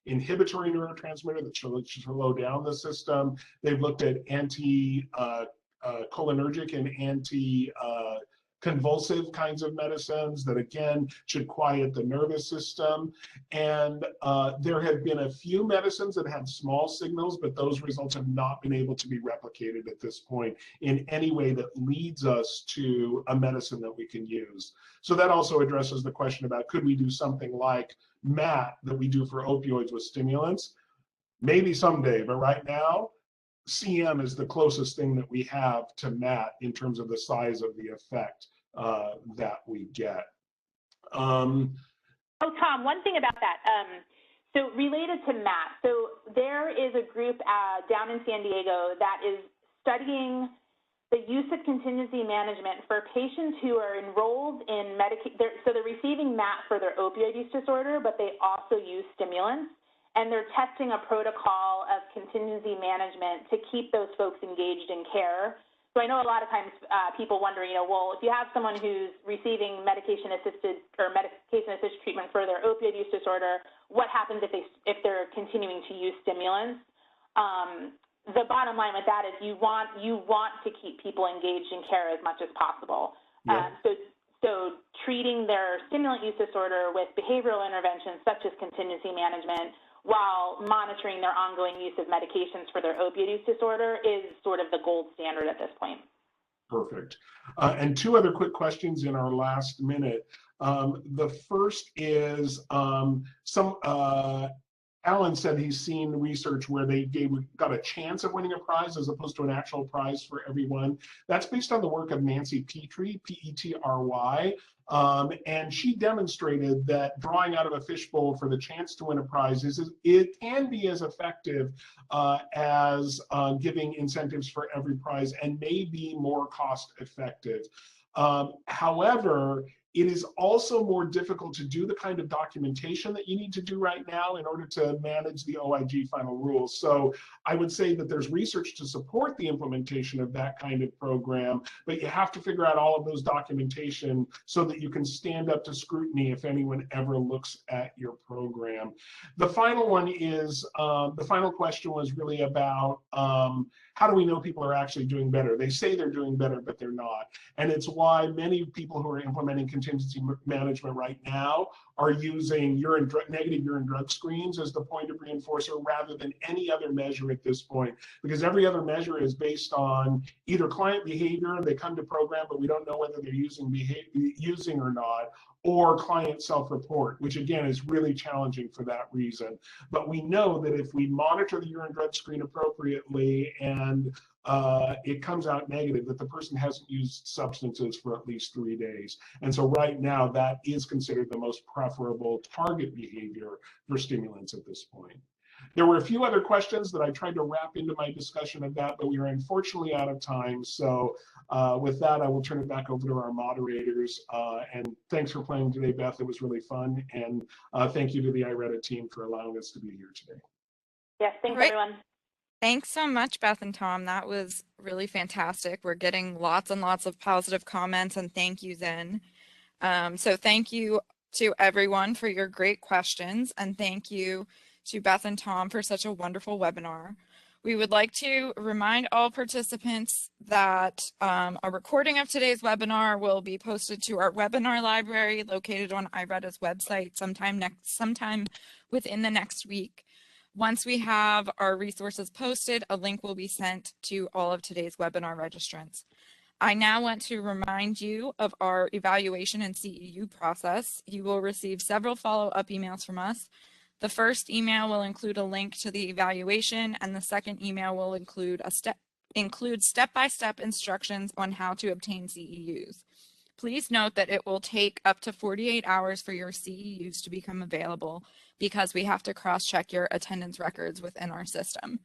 inhibitory neurotransmitter that should slow down the system. They've looked at cholinergic and convulsive kinds of medicines that, again, should quiet the nervous system. And there have been a few medicines that have small signals, but those results have not been able to be replicated at this point in any way that leads us to a medicine that we can use. So that also addresses the question about, could we do something like MAT that we do for opioids with stimulants? Maybe someday, but right now, CM is the closest thing that we have to MAT in terms of the size of the effect that we get. Oh, Tom, one thing about that. So related to MAT, so there is a group down in San Diego that is studying the use of contingency management for patients who are enrolled in so they're receiving MAT for their opioid use disorder, but they also use stimulants. And they're testing a protocol of contingency management to keep those folks engaged in care. So I know a lot of times people wonder, well, if you have someone who's receiving medication-assisted treatment for their opioid use disorder, what happens if they're continuing to use stimulants? The bottom line with that is you want to keep people engaged in care as much as possible. Yeah. So treating their stimulant use disorder with behavioral interventions such as contingency management, while monitoring their ongoing use of medications for their opioid use disorder, is sort of the gold standard at this point. Perfect. And two other quick questions in our last minute. The first is Alan said he's seen research where they got a chance of winning a prize as opposed to an actual prize for everyone. That's based on the work of Nancy Petry, P-E-T-R-Y. And she demonstrated that drawing out of a fishbowl for the chance to win a prize it can be as effective as giving incentives for every prize, and may be more cost effective. However, it is also more difficult to do the kind of documentation that you need to do right now in order to manage the OIG final rules. So I would say that there's research to support the implementation of that kind of program, but you have to figure out all of those documentation so that you can stand up to scrutiny if anyone ever looks at your program. The final one is, the final question was really about how do we know people are actually doing better? They say they're doing better, but they're not. And it's why many people who are implementing contingency management right now are using negative urine drug screens as the point of reinforcer rather than any other measure at this point, because every other measure is based on either client behavior, they come to program, but we don't know whether they're using or not, or client self-report, which again is really challenging for that reason. But we know that if we monitor the urine drug screen appropriately and it comes out negative, that the person hasn't used substances for at least 3 days. And so right now that is considered the most preferable target behavior for stimulants at this point. There were a few other questions that I tried to wrap into my discussion of that, but we are unfortunately out of time. So with that, I will turn it back over to our moderators. And thanks for playing today, Beth. It was really fun. And thank you to the IRETA team for allowing us to be here today. Yes, thanks, everyone. Thanks so much, Beth and Tom. That was really fantastic. We're getting lots and lots of positive comments and thank yous in. So thank you to everyone for your great questions, and thank you to Beth and Tom for such a wonderful webinar. We would like to remind all participants that a recording of today's webinar will be posted to our webinar library located on IRETA's website sometime within the next week. Once we have our resources posted, a link will be sent to all of today's webinar registrants. I now want to remind you of our evaluation and CEU process. You will receive several follow-up emails from us. The first email will include a link to the evaluation, and the second email will include step-by-step instructions on how to obtain CEUs. Please note that it will take up to 48 hours for your CEUs to become available because we have to cross-check your attendance records within our system.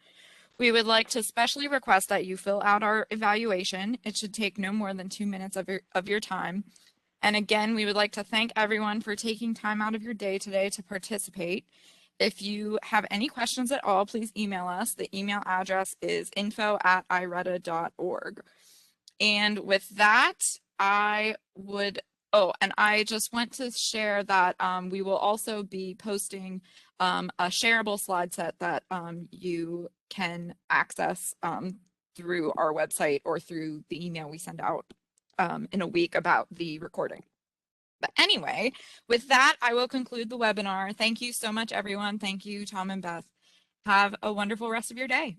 We would like to specially request that you fill out our evaluation. It should take no more than 2 minutes of your time. And again, we would like to thank everyone for taking time out of your day today to participate. If you have any questions at all, please email us. The email address is info@ireta.org. And with that, I just want to share that we will also be posting a shareable slide set that you can access through our website or through the email we send out in a week about the recording. But anyway, with that, I will conclude the webinar. Thank you so much, everyone. Thank you, Tom and Beth. Have a wonderful rest of your day.